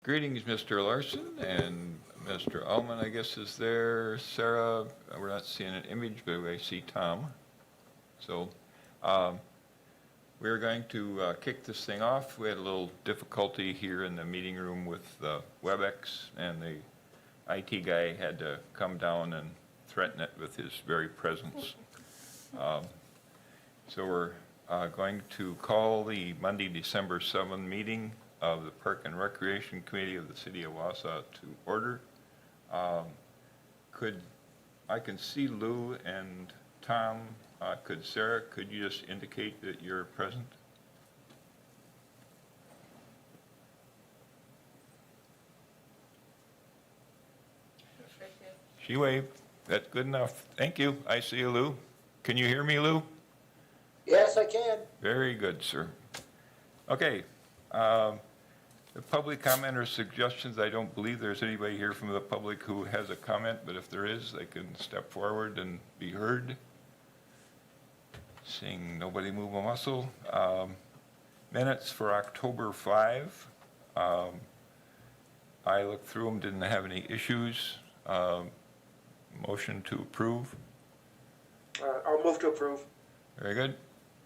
Greetings, Mr. Larson, and Mr. Ullman, I guess, is there. Sarah, we're not seeing an image, but I see Tom. So we're going to kick this thing off. We had a little difficulty here in the meeting room with WebEx, and the IT guy had to come down and threaten it with his very presence. So we're going to call the Monday, December 7th meeting of the Park and Recreation Committee of the City of Wausau to order. I can see Lou and Tom. Sarah, could you just indicate that you're present? She waved. That's good enough. Thank you. I see you, Lou. Can you hear me, Lou? Yes, I can. Very good, sir. Okay. The public comment or suggestions, I don't believe there's anybody here from the public who has a comment, but if there is, they can step forward and be heard. Seeing nobody move a muscle. Minutes for October 5. I looked through them, didn't have any issues. Motion to approve. I'll move to approve. Very good.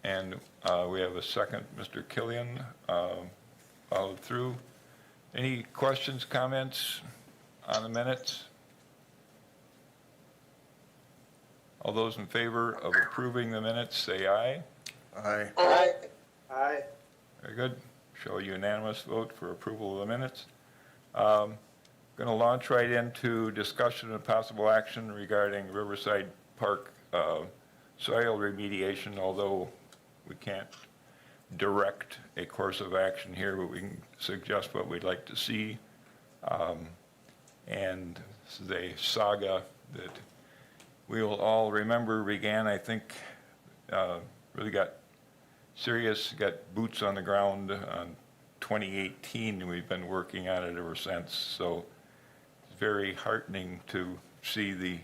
And we have a second, Mr. Killian, followed through. Any questions, comments on the minutes? All those in favor of approving the minutes, say aye. Aye. Aye. Aye. Very good. Show a unanimous vote for approval of the minutes. Going to launch right into discussion and possible action regarding Riverside Park soil remediation, although we can't direct a course of action here, but we can suggest what we'd like to see. And this is a saga that we will all remember began, I think, really got serious, got boots on the ground on 2018, and we've been working on it ever since. So it's very heartening to see the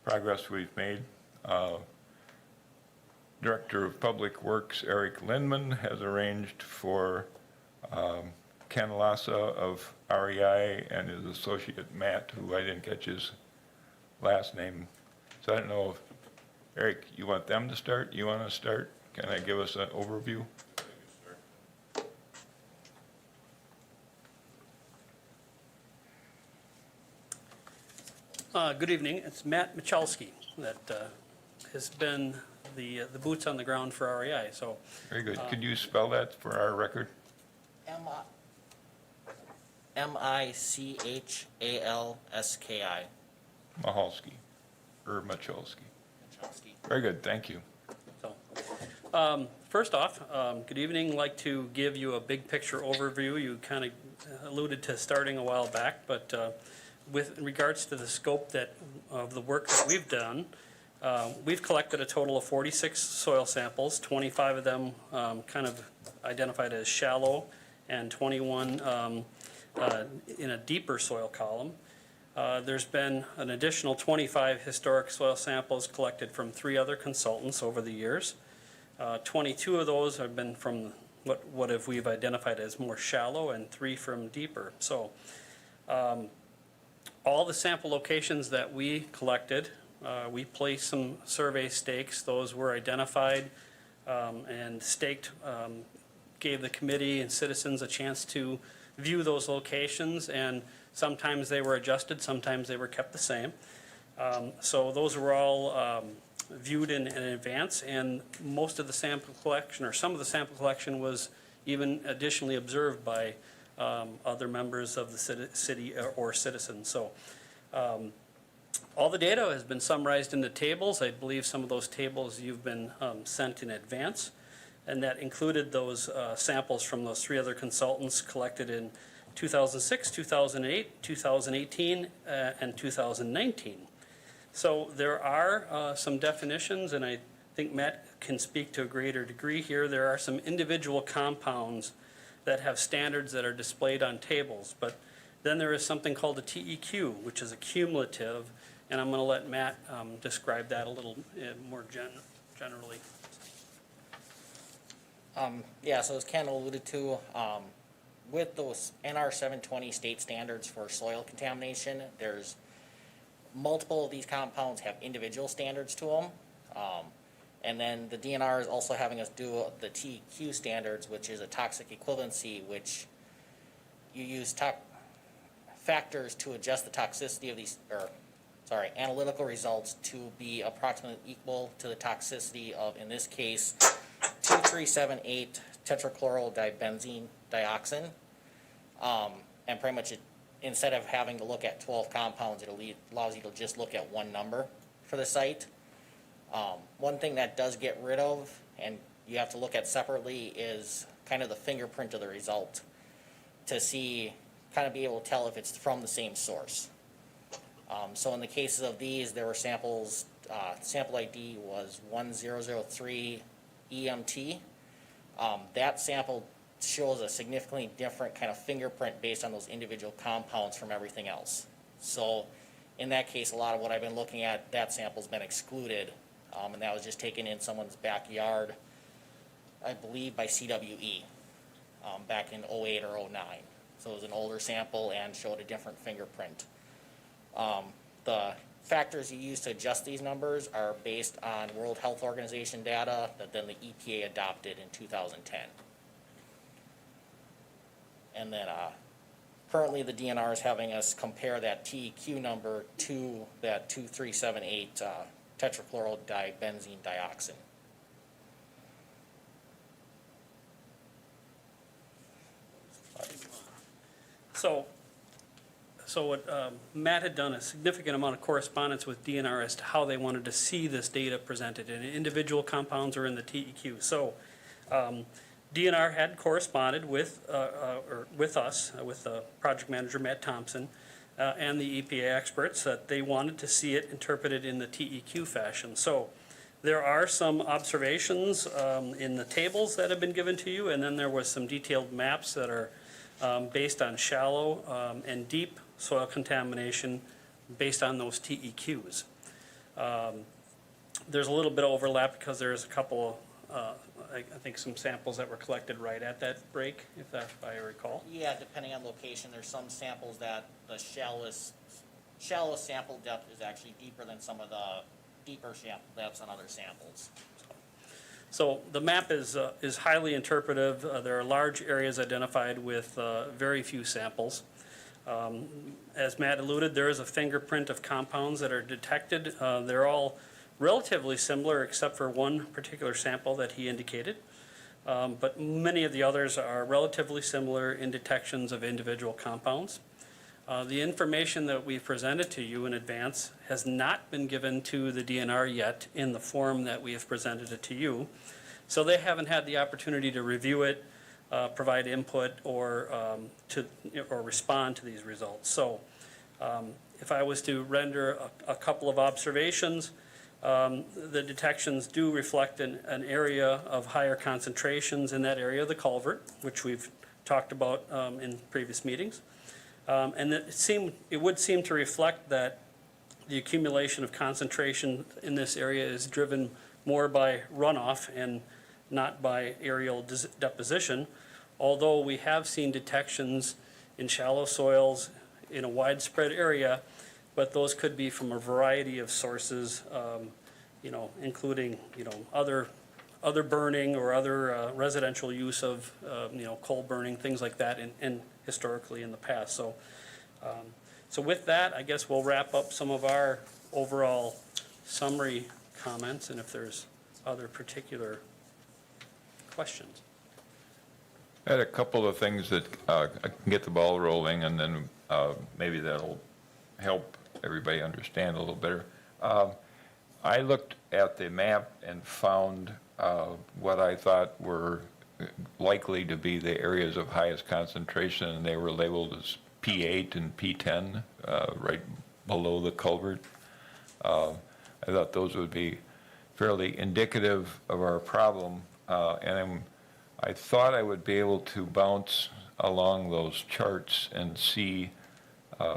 progress we've made. Director of Public Works, Eric Lindman, has arranged for Ken Lassa of REI and his associate Matt, who I didn't catch his last name. So I don't know if, Eric, you want them to start? You want to start? Can I give us an overview? Good evening. It's Matt Michalski that has been the boots on the ground for REI. So Very good. Could you spell that for our record? M-I-C-H-A-L-S-K-I. Mahalski, or Machalski. Very good. Thank you. So, first off, good evening. I'd like to give you a big picture overview. You kind of alluded to starting a while back, but with regards to the scope of the work that we've done, we've collected a total of 46 soil samples, 25 of them kind of identified as shallow, and 21 in a deeper soil column. There's been an additional 25 historic soil samples collected from 3 other consultants over the years. 22 of those have been from what we've identified as more shallow, and 3 from deeper. So all the sample locations that we collected, we placed some survey stakes. Those were identified and staked, gave the committee and citizens a chance to view those locations, and sometimes they were adjusted, sometimes they were kept the same. So those were all viewed in advance, and most of the sample collection, or some of the sample collection, was even additionally observed by other members of the city or citizens. So all the data has been summarized into tables. I believe some of those tables you've been sent in advance, and that included those samples from those 3 other consultants collected in 2006, 2008, 2018, and 2019. So there are some definitions, and I think Matt can speak to a greater degree here. There are some individual compounds that have standards that are displayed on tables, but then there is something called a TEQ, which is a cumulative, and I'm going to let Matt describe that a little more generally. Yeah, so as Ken alluded to, with those NR 720 state standards for soil contamination, there's multiple of these compounds have individual standards to them. And then the DNR is also having us do the TEQ standards, which is a toxic equivalency, which you use factors to adjust the toxicity of these, analytical results to be approximately equal to the toxicity of, in this case, 2378 tetrachlorobenzene dioxin. And pretty much instead of having to look at 12 compounds, it allows you to just look at one number for the site. One thing that does get rid of, and you have to look at separately, is kind of the fingerprint of the result to see, kind of be able to tell if it's from the same source. So in the cases of these, there were samples, sample ID was 1003 EMT. That sample shows a significantly different kind of fingerprint based on those individual compounds from everything else. So in that case, a lot of what I've been looking at, that sample's been excluded, and that was just taken in someone's backyard, I believe by CWE, back in 08 or 09. So it was an older sample and showed a different fingerprint. The factors you use to adjust these numbers are based on World Health Organization data that then the EPA adopted in 2010. And then currently the DNR is having us compare that TEQ number to that 2378 tetrachlorobenzene dioxin. So what Matt had done a significant amount of correspondence with DNR as to how they wanted to see this data presented in individual compounds or in the TEQ. So DNR had corresponded with us, with the project manager Matt Thompson, and the EPA experts that they wanted to see it interpreted in the TEQ fashion. So there are some observations in the tables that have been given to you, and then there was some detailed maps that are based on shallow and deep soil contamination based on those TEQs. There's a little bit of overlap because there's a couple, I think some samples that were collected right at that break, if I recall. Yeah, depending on location, there's some samples that the shallowest sample depth is actually deeper than some of the deeper sample depths on other samples. So the map is highly interpretive. There are large areas identified with very few samples. As Matt alluded, there is a fingerprint of compounds that are detected. They're all relatively similar except for one particular sample that he indicated. But many of the others are relatively similar in detections of individual compounds. The information that we presented to you in advance has not been given to the DNR yet in the form that we have presented it to you. So they haven't had the opportunity to review it, provide input, or respond to these results. So if I was to render a couple of observations, the detections do reflect an area of higher concentrations in that area of the culvert, which we've talked about in previous meetings. And it would seem to reflect that the accumulation of concentration in this area is driven more by runoff and not by aerial deposition, although we have seen detections in shallow soils in a widespread area, but those could be from a variety of sources, including, other burning or other residential use of, coal burning, things like that, and historically in the past. So with that, I guess we'll wrap up some of our overall summary comments, and if there's other particular questions. I had a couple of things that I can get the ball rolling, and then maybe that'll help everybody understand a little better. I looked at the map and found what I thought were likely to be the areas of highest concentration, and they were labeled as P8 and P10, right below the culvert. I thought those would be fairly indicative of our problem, and I thought I would be able to bounce along those charts and see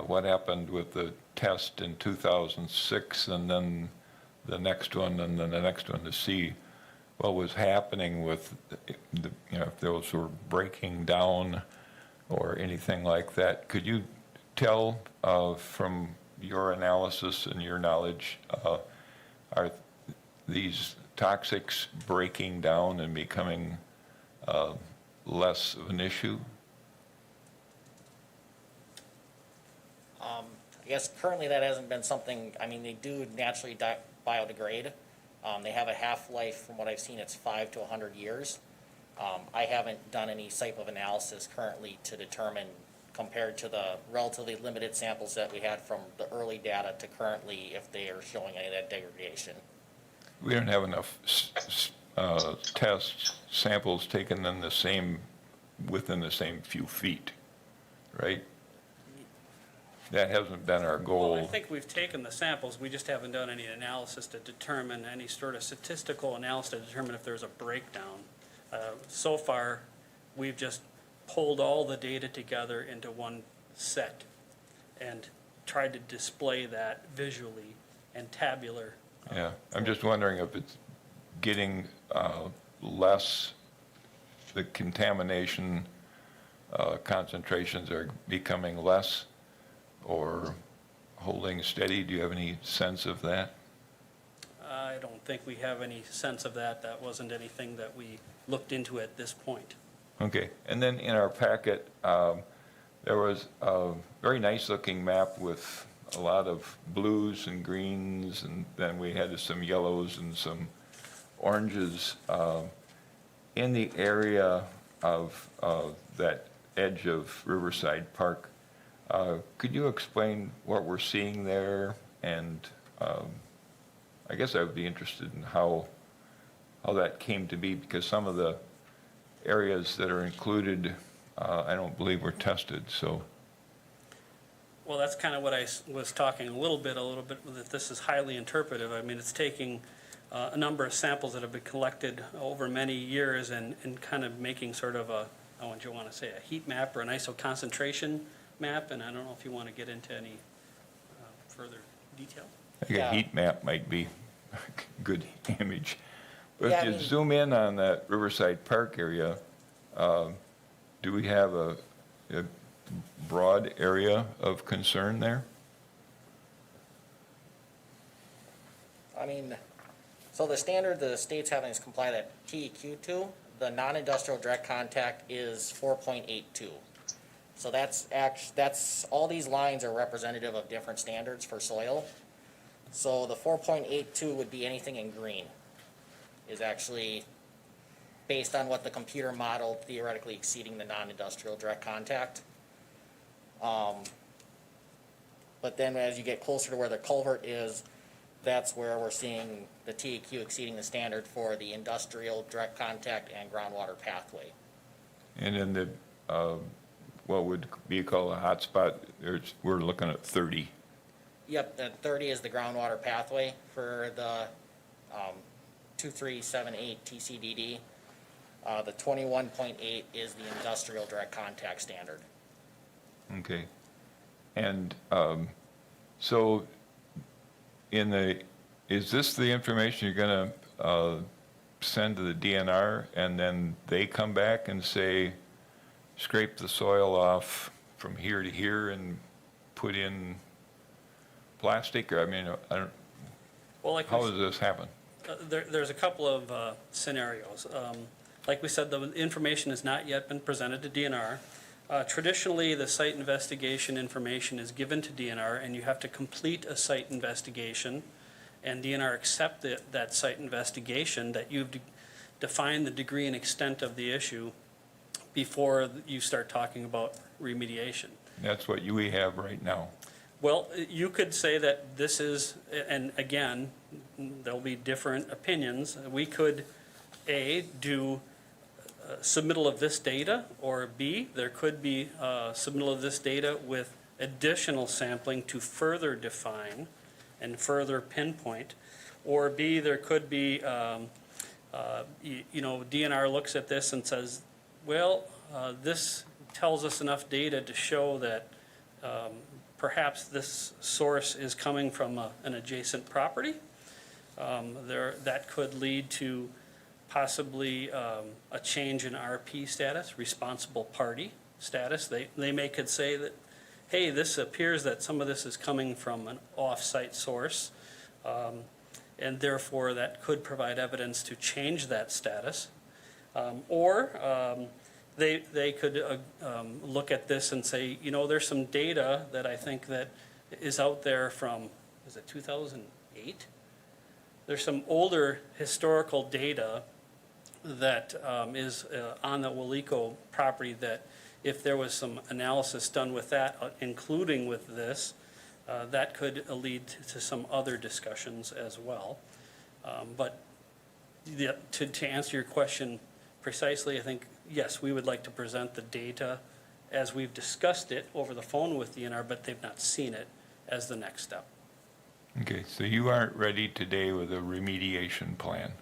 what happened with the test in 2006, and then the next one, and then the next one, to see what was happening with if those were breaking down or anything like that. Could you tell from your analysis and your knowledge, are these toxics breaking down and becoming less of an issue? I guess currently that hasn't been something, I mean, they do naturally biodegrade. They have a half-life, from what I've seen, it's 5 to 100 years. I haven't done any type of analysis currently to determine, compared to the relatively limited samples that we had from the early data to currently, if they are showing any of that degradation. We don't have enough tests, samples taken within the same few feet, right? That hasn't been our goal. Well, I think we've taken the samples, we just haven't done any analysis to determine, any sort of statistical analysis to determine if there's a breakdown. So far, we've just pulled all the data together into one set and tried to display that visually and tabular. Yeah, I'm just wondering if it's getting less, the contamination concentrations are becoming less or holding steady. Do you have any sense of that? I don't think we have any sense of that. That wasn't anything that we looked into at this point. Okay, and then in our packet, there was a very nice-looking map with a lot of blues and greens, and then we had some yellows and some oranges in the area of that edge of Riverside Park. Could you explain what we're seeing there? And I guess I would be interested in how that came to be, because some of the areas that are included, I don't believe were tested, so. Well, that's kind of what I was talking a little bit, that this is highly interpretive. I mean, it's taking a number of samples that have been collected over many years and kind of making sort of a, what you want to say, a heat map or an iso concentration map, and I don't know if you want to get into any further detail. I think a heat map might be a good image. But Yeah, if you zoom in on that Riverside Park area, do we have a broad area of concern there? I mean, so the standard the state's having us comply that TEQ to, the non-industrial direct contact is 4.82. So that's, all these lines are representative of different standards for soil. So the 4.82 would be anything in green, is actually based on what the computer modeled, theoretically exceeding the non-industrial direct contact. But then as you get closer to where the culvert is, that's where we're seeing the TEQ exceeding the standard for the industrial direct contact and groundwater pathway. And in the, what would be called a hotspot, we're looking at 30. Yep, and 30 is the groundwater pathway for the 2378 TCDD. The 21.8 is the industrial direct contact standard. Okay. And so is this the information you're going to send to the DNR, and then they come back and say, scrape the soil off from here to here and put in plastic? Or, I mean, I don't, Well, like how does this happen? there's a couple of scenarios. Like we said, the information has not yet been presented to DNR. Traditionally, the site investigation information is given to DNR, and you have to complete a site investigation, and DNR accept that site investigation, that you've defined the degree and extent of the issue before you start talking about remediation. That's what we have right now. Well, you could say that this is, and again, there'll be different opinions. We could, A, do submittal of this data, or B, there could be submittal of this data with additional sampling to further define and further pinpoint. Or B, there could be, DNR looks at this and says, well, this tells us enough data to show that perhaps this source is coming from an adjacent property. That could lead to possibly a change in RP status, responsible party. status. They could say that, hey, this appears that some of this is coming from an off-site source, and therefore that could provide evidence to change that status. They could look at this and say, you know, there's some data that I think that is out there from, is it 2008? There's some older historical data that is on the Wausau property that if there was some analysis done with that, including with this, that could lead to some other discussions as well. But to answer your question precisely, I think, yes, we would like to present the data as we've discussed it over the phone with DNR, but they've not seen it as the next step. Okay, so you aren't ready today with a remediation plan?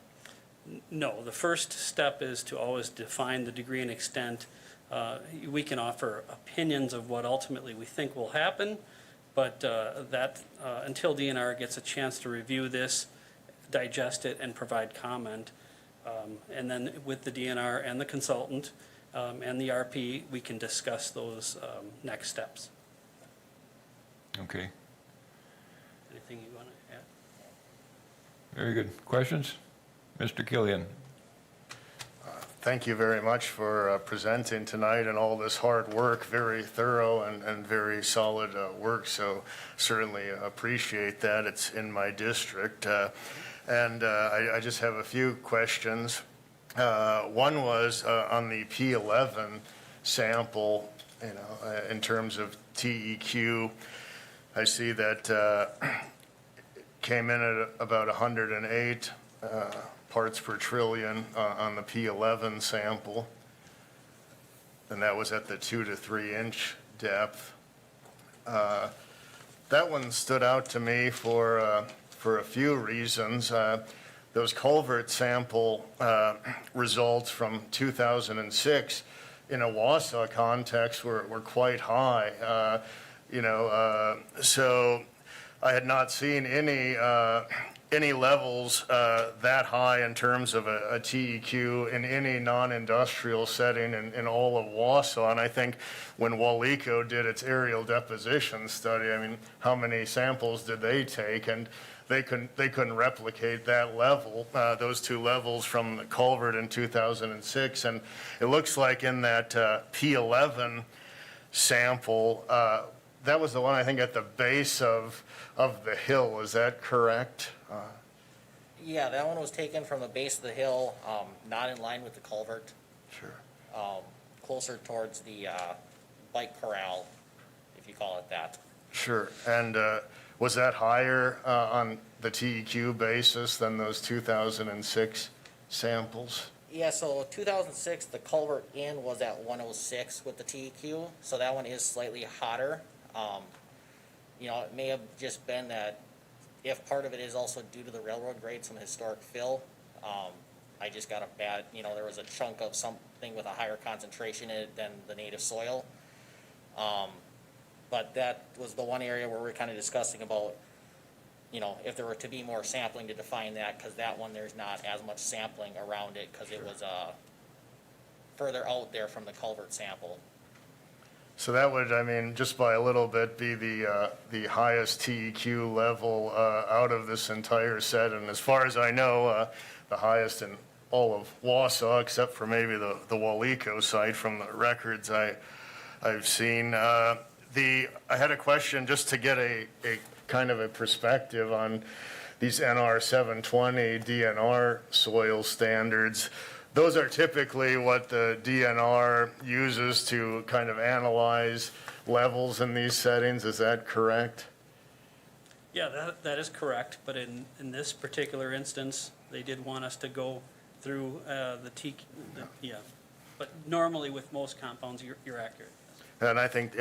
No, the first step is to always define the degree and extent. We can offer opinions of what ultimately we think will happen, but until DNR gets a chance to review this, digest it, and provide comment, and then with the DNR and the consultant and the RP, we can discuss those next steps. Okay, Anything you want to add? very good. Questions? Mr. Killian? Thank you very much for presenting tonight and all this hard work, very thorough and very solid work, so certainly appreciate that. It's in my district. And I just have a few questions. One was on the P11 sample, you know, in terms of TEQ, I see that came in at about 108 parts per trillion on the P11 sample, and that was at the 2 to 3 inch depth. That one stood out to me for a few reasons. Those culvert sample results from 2006 in a Wausau context were quite high. So I had not seen any levels that high in terms of a TEQ in any non-industrial setting in all of Wausau. And I think when Wausau did its aerial deposition study, I mean, how many samples did they take? And they couldn't replicate that level, those two levels from the culvert in 2006. And it looks like in that P11 sample, that was the one I think at the base of the hill. Is that correct? Yeah, that one was taken from the base of the hill, not in line with the culvert, Sure. closer towards the bike corral, if you call it that. Sure. And was that higher on the TEQ basis than those 2006 samples? Yeah, so 2006, the culvert in was at 106 with the TEQ, so that one is slightly hotter. It may have just been that if part of it is also due to the railroad grade, some historic fill, I just got a bad, there was a chunk of something with a higher concentration in it than the native soil. But that was the one area where we're kind of discussing about, if there were to be more sampling to define that, because that one, there's not as much sampling around it, because it was further out there from the culvert sample. So that would, I mean, just by a little bit, be the highest TEQ level out of this entire set, and as far as I know, the highest in all of Wausau, except for maybe the Wausau site from the records I've seen. I had a question just to get a kind of a perspective on these NR 720 DNR soil standards. Those are typically what the DNR uses to kind of analyze levels in these settings. Is that correct? Yeah, that is correct, but in this particular instance, they did want us to go through but normally with most compounds, you're accurate. And I think,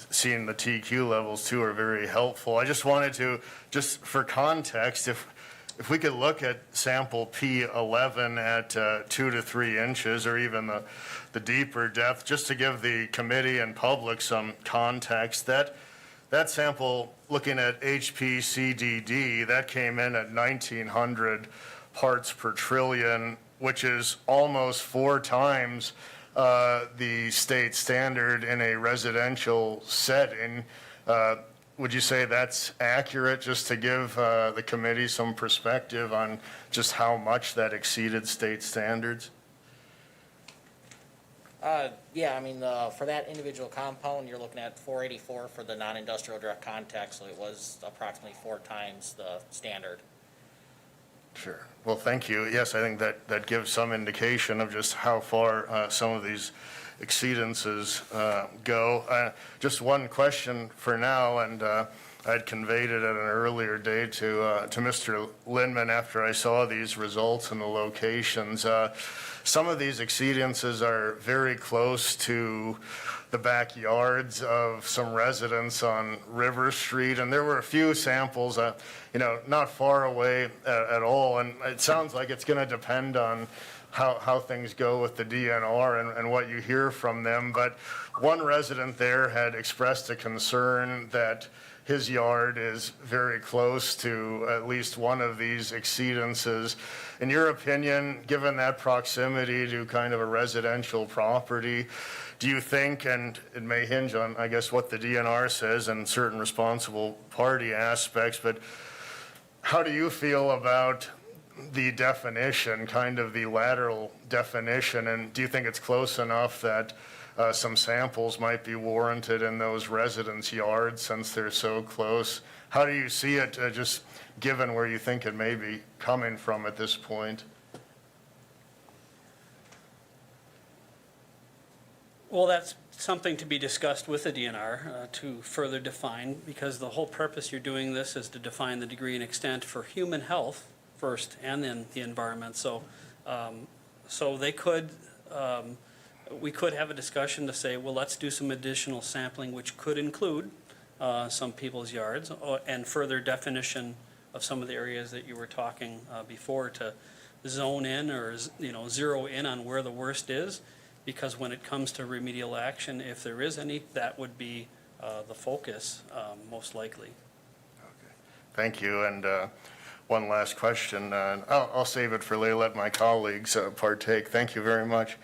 seeing the TQ levels too are very helpful. I just wanted to, just for context, if we could look at sample P11 at 2 to 3 inches, or even the deeper depth, just to give the committee and public some context, that sample, looking at HPCDD, that came in at 1,900 parts per trillion, which is almost 4 times the state standard in a residential setting. Would you say that's accurate, just to give the committee some perspective on just how much that exceeded state standards? Yeah, I mean, for that individual compound, you're looking at 484 for the non-industrial direct contact, so it was approximately 4 times the standard. Sure. Well, thank you. Yes, I think that gives some indication of just how far some of these exceedances go. Just one question for now, and I'd conveyed it at an earlier date to Mr. Lindman after I saw these results and the locations. Some of these exceedances are very close to the backyards of some residents on River Street, and there were a few samples, not far away at all, and it sounds like it's going to depend on how things go with the DNR and what you hear from them. But one resident there had expressed a concern that his yard is very close to at least one of these exceedances. In your opinion, given that proximity to kind of a residential property, do you think, and it may hinge on, I guess, what the DNR says and certain responsible party aspects, but how do you feel about the definition, kind of the lateral definition, and do you think it's close enough that some samples might be warranted in those residents' yards since they're so close? How do you see it, just given where you think it may be coming from at this point? Well, that's something to be discussed with the DNR to further define, because the whole purpose you're doing this is to define the degree and extent for human health first and then the environment. So, they could, we could have a discussion to say, well, let's do some additional sampling, which could include some people's yards and further definition of some of the areas that you were talking before, to zone in or, zero in on where the worst is. Because when it comes to remedial action, if there is any, that would be the focus, most likely. Okay. Thank you. And one last question. I'll save it for later, let my colleagues partake. Thank you very much.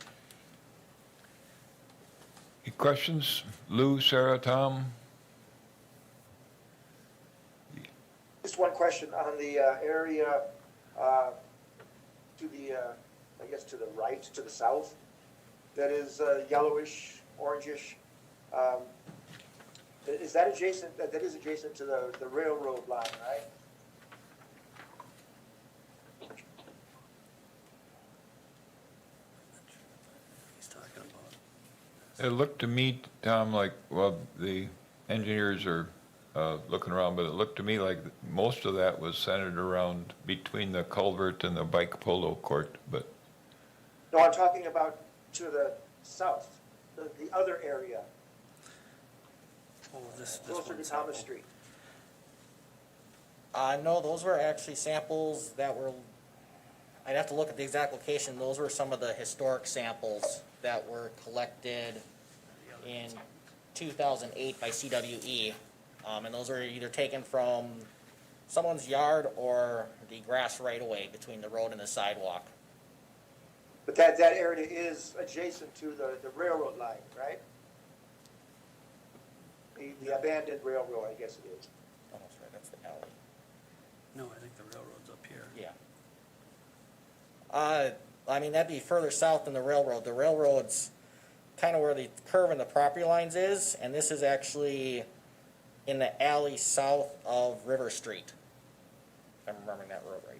Any questions? Lou, Sarah, Tom? Just one question on the area to the, I guess to the right, to the south, that is yellowish, orangish. Is that adjacent, that is adjacent to the railroad line, right? He's talking about. It looked to me, Tom, like, well, the engineers are looking around, but it looked to me like most of that was centered around between the culvert and the bike polo court, but. No, I'm talking about to the south, the other area, Oh, this closer to one's Thomas sample. Street. No, those were actually samples that were, I'd have to look at the exact location. Those were some of the historic samples that were collected in 2008 by CWE. And those were either taken from someone's yard or the grass right away between the road and the sidewalk. But that area is adjacent to the railroad line, right? The abandoned railroad, I guess it is. Oh, that's right, that's the alley. No, I think the railroad's up here. Yeah. I mean, that'd be further south than the railroad. The railroad's kind of where the curve in the property lines is, and this is actually in the alley south of River Street. If I'm remembering that road right.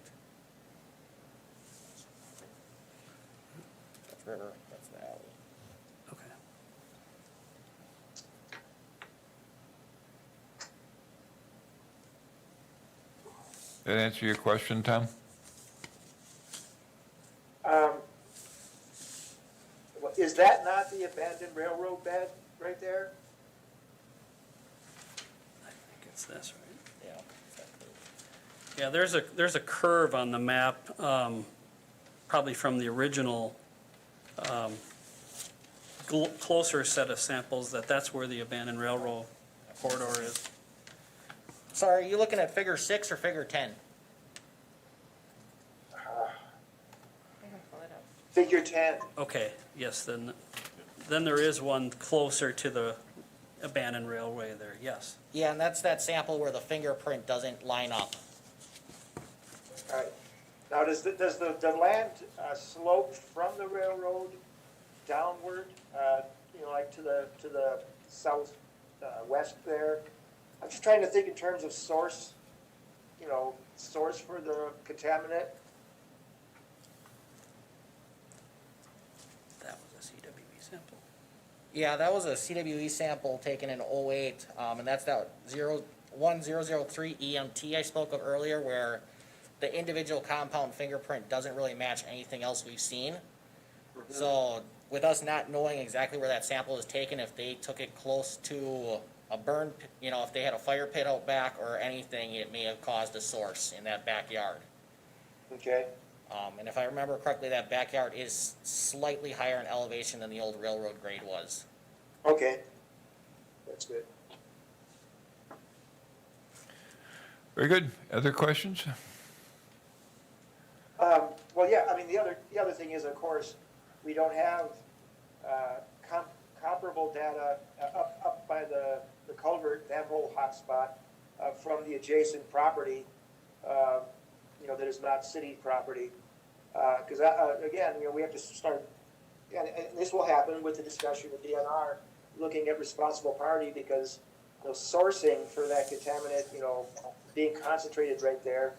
That's River, that's the alley. Okay. That answer your question, Tom? Is that not the abandoned railroad bed right there? I think it's this, right? Yeah. Yeah, there's a curve on the map, probably from the original closer set of samples, that's where the abandoned railroad corridor is. Sorry, are you looking at figure 6 or figure 10? Figure 10. Okay, yes, then then there is one closer to the abandoned railway there, yes. Yeah, and that's that sample where the fingerprint doesn't line up. All right. Now, does the land slope from the railroad downward, like to the south west there? I'm just trying to think in terms of source, source for the contaminant. That was a CWE sample. Yeah, that was a CWE sample taken in '08, and that's that 01003 EMT I spoke of earlier, where the individual compound fingerprint doesn't really match anything else we've seen. So with us not knowing exactly where that sample is taken, if they took it close to a burn, if they had a fire pit out back or anything, it may have caused a source in that backyard. Okay. And if I remember correctly, that backyard is slightly higher in elevation than the old railroad grade was. Okay. That's good. Very good. Other questions? Well, yeah, I mean, the other thing is, of course, we don't have comparable data up by the culvert, that whole hotspot, from the adjacent property, that is not city property. Because, again, we have to start, and this will happen with the discussion with DNR, looking at responsible party, because sourcing for that contaminant, being concentrated right there,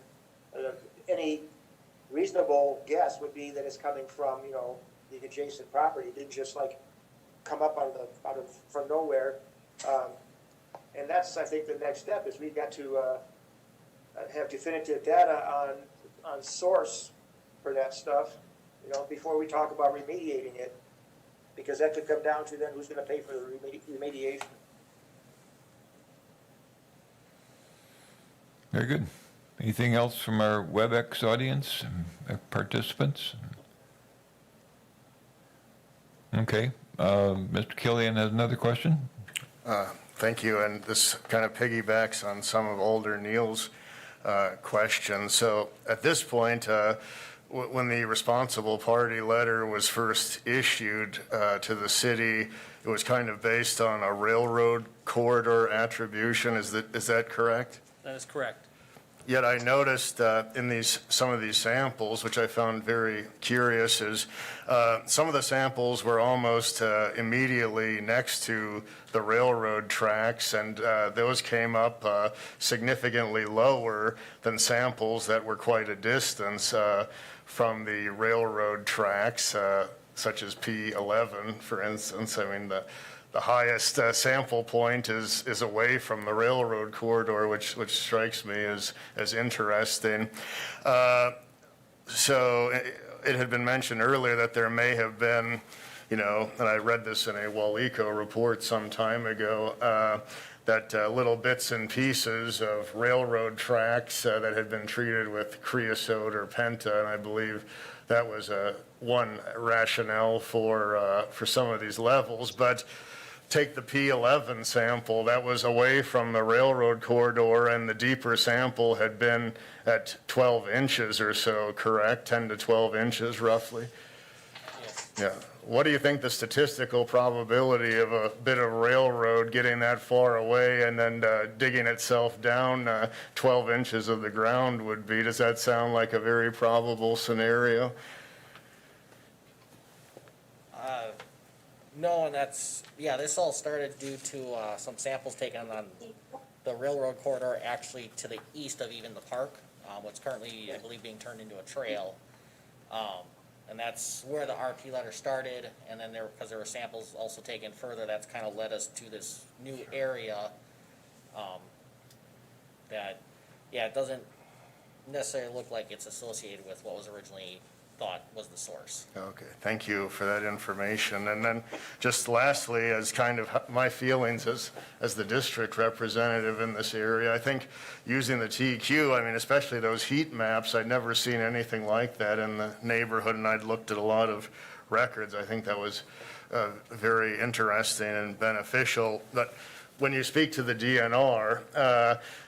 any reasonable guess would be that it's coming from, the adjacent property. It didn't just come up from nowhere. And that's, I think, the next step is we've got to have definitive data on source for that stuff, before we talk about remediating it, because that could come down to then who's going to pay for the remediation. Very good. Anything else from our WebEx audience, participants? Okay. Mr. Killian has another question. Thank you, and this kind of piggybacks on some of Alder Neal's questions. So at this point, when the responsible party letter was first issued to the city, it was kind of based on a railroad corridor attribution. Is that correct? That is correct. Yet I noticed in some of these samples, which I found very curious, is some of the samples were almost immediately next to the railroad tracks, and those came up significantly lower than samples that were quite a distance from the railroad tracks, such as P11, for instance. I mean, the highest sample point is away from the railroad corridor, which strikes me as interesting. So it had been mentioned earlier that there may have been, and I read this in a Waleco report some time ago, that little bits and pieces of railroad tracks that had been treated with creosote or penta, and I believe that was one rationale for some of these levels. But take the P11 sample, that was away from the railroad corridor, and the deeper sample had been at 12 inches or so, correct? 10 to 12 inches roughly? Yes. Yeah. What do you think the statistical probability of a bit of railroad getting that far away and then digging itself down 12 inches of the ground would be? Does that sound like a very probable scenario? No, and this all started due to some samples taken on the railroad corridor actually to the east of even the park, what's currently, I believe, being turned into a trail. And that's where the RP letter started, and then because there were samples also taken further, that's kind of led us to this new area that, it doesn't necessarily look like it's associated with what was originally thought was the source. Okay, thank you for that information. And then just lastly, as kind of my feelings as the district representative in this area, I think using the TQ, I mean, especially those heat maps, I'd never seen anything like that in the neighborhood, and I'd looked at a lot of records. I think that was very interesting and beneficial. But when you speak to the DNR,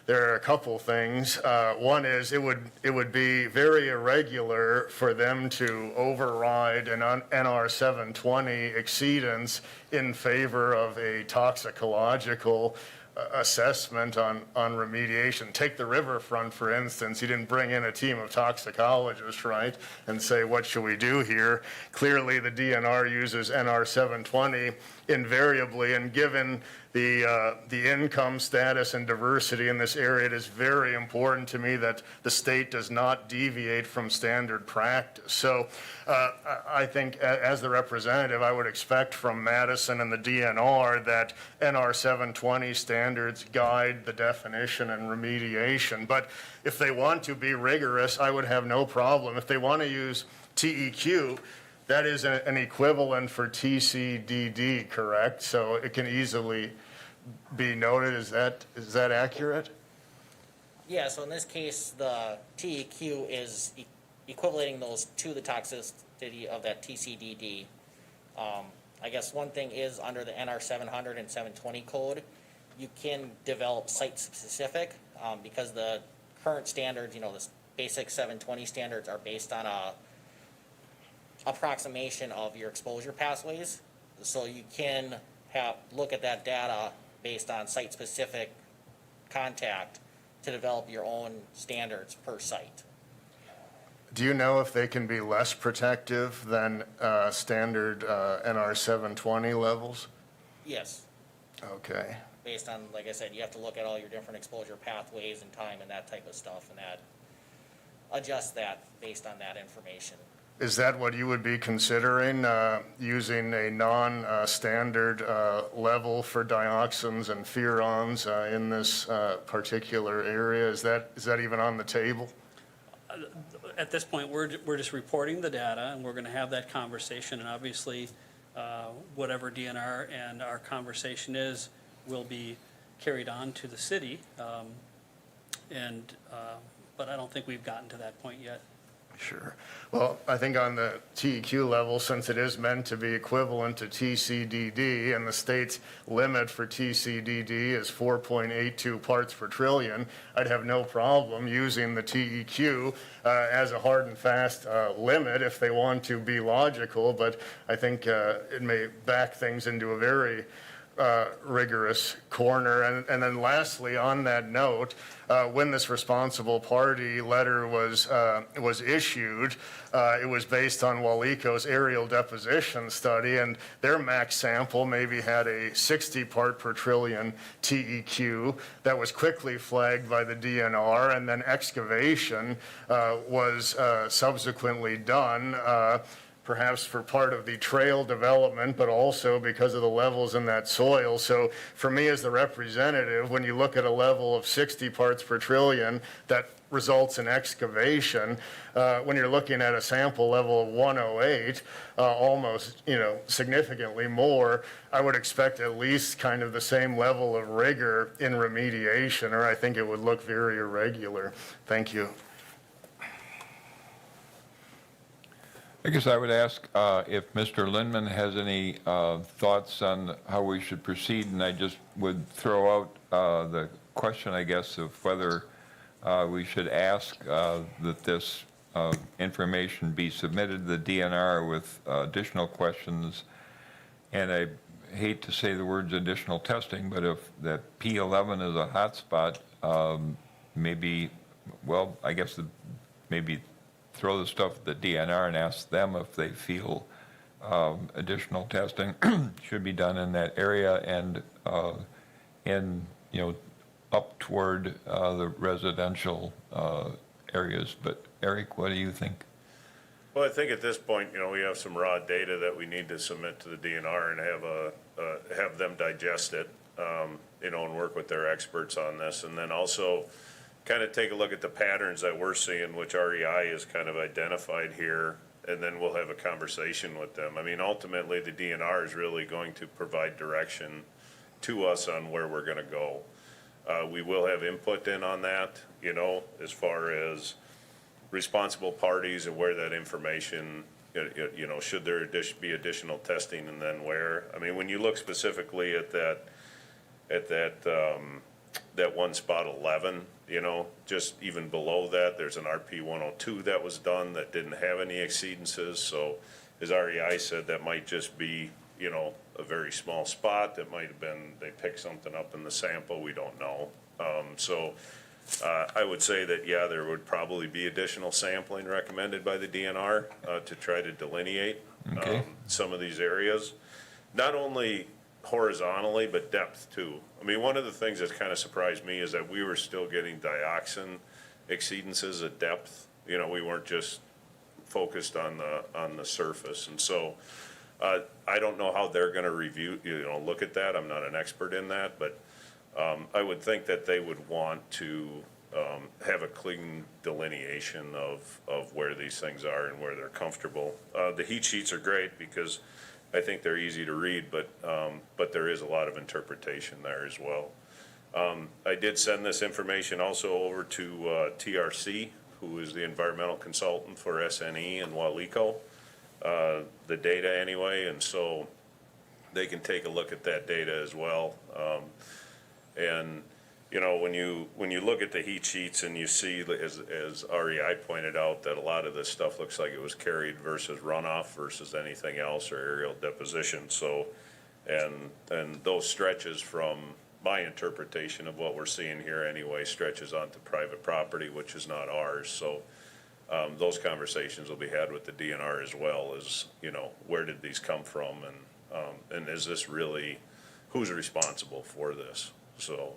there are a couple things. One is it would be very irregular for them to override an NR 720 exceedance in favor of a toxicological assessment on remediation. Take the riverfront, for instance. You didn't bring in a team of toxicologists, right, and say, what should we do here? Clearly, the DNR uses NR 720 invariably, and given the income status and diversity in this area, it is very important to me that the state does not deviate from standard practice. So I think as the representative, I would expect from Madison and the DNR that NR 720 standards guide the definition and remediation. But if they want to be rigorous, I would have no problem. If they want to use TEQ, that is an equivalent for TCDD, correct? So it can easily be noted. Is that accurate? Yeah, so in this case, the TEQ is equating those to the toxicity of that TCDD. I guess one thing is under the NR 700 and 720 code, you can develop site-specific because the current standards, the basic 720 standards are based on a approximation of your exposure pathways. So you can look at that data based on site-specific contact to develop your own standards per site. Do you know if they can be less protective than standard NR 720 levels? Yes. Okay. Based on, like I said, you have to look at all your different exposure pathways and time and that type of stuff, and adjust that based on that information. Is that what you would be considering, using a non-standard level for dioxins and furans in this particular area? Is that even on the table? At this point, we're just reporting the data, and we're going to have that conversation, and obviously, whatever DNR and our conversation is will be carried on to the city, but I don't think we've gotten to that point yet. Sure. Well, I think on the TEQ level, since it is meant to be equivalent to TCDD, and the state's limit for TCDD is 4.82 parts per trillion, I'd have no problem using the TEQ as a hard and fast limit if they want to be logical, but I think it may back things into a very rigorous corner. And then lastly, on that note, when this responsible party letter was issued, it was based on Walico's aerial deposition study, and their max sample maybe had a 60 part per trillion TEQ that was quickly flagged by the DNR, and then excavation was subsequently done, perhaps for part of the trail development, but also because of the levels in that soil. So for me as the representative, when you look at a level of 60 parts per trillion that results in excavation, when you're looking at a sample level of 108, almost, significantly more, I would expect at least kind of the same level of rigor in remediation, or I think it would look very irregular. Thank you. I guess I would ask if Mr. Lindman has any thoughts on how we should proceed, and I just would throw out the question, I guess, of whether we should ask that this information be submitted to the DNR with additional questions, and I hate to say the words additional testing, but if that P11 is a hotspot, maybe, well, I guess maybe throw the stuff at the DNR and ask them if they feel additional testing should be done in that area and up toward the residential areas. But Eric, what do you think? Well, I think at this point, we have some raw data that we need to submit to the DNR and have them digest it, and work with their experts on this, and then also kind of take a look at the patterns that we're seeing, which REI is kind of identified here, and then we'll have a conversation with them. I mean, ultimately, the DNR is really going to provide direction to us on where we're going to go. We will have input in on that, as far as responsible parties and where that information, should there be additional testing and then where. I mean, when you look specifically at that at that one spot 11, you know, just even below that, there's an RP 102 that was done that didn't have any exceedances. So as REI said, that might just be, you know, a very small spot. That might have been, they picked something up in the sample, we don't know. I would say that, yeah, there would probably be additional sampling recommended by the DNR to try to delineate Okay. some of these areas. Not only horizontally, but depth too. I mean, one of the things that kind of surprised me is that we were still getting dioxin exceedances at depth. You know, we weren't just focused on the surface. And so I don't know how they're gonna review, you know, look at that. I'm not an expert in that, but I would think that they would want to have a clean delineation of where these things are and where they're comfortable. The heat sheets are great because I think they're easy to read, but there is a lot of interpretation there as well. I did send this information also over to TRC, who is the environmental consultant for SNE and Waleco, the data anyway, and so they can take a look at that data as well. And you know, when you look at the heat sheets and you see, as REI pointed out, that a lot of this stuff looks like it was carried versus runoff versus anything else or aerial deposition. So, and those stretches, from my interpretation of what we're seeing here anyway, stretches onto private property, which is not ours. So those conversations will be had with the DNR as well, as, you know, where did these come from, and is this really, who's responsible for this? So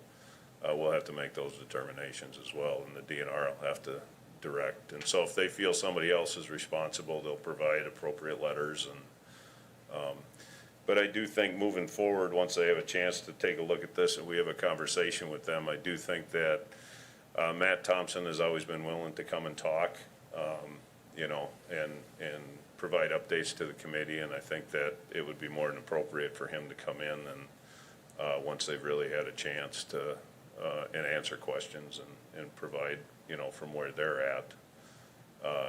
we'll have to make those determinations as well, and the DNR will have to direct. And so if they feel somebody else is responsible, they'll provide appropriate letters. And but I do think moving forward, once they have a chance to take a look at this and we have a conversation with them, I do think that Matt Thompson has always been willing to come and talk, you know, and provide updates to the committee. And I think that it would be more than appropriate for him to come in and once they've really had a chance to and answer questions and provide, you know, from where they're at,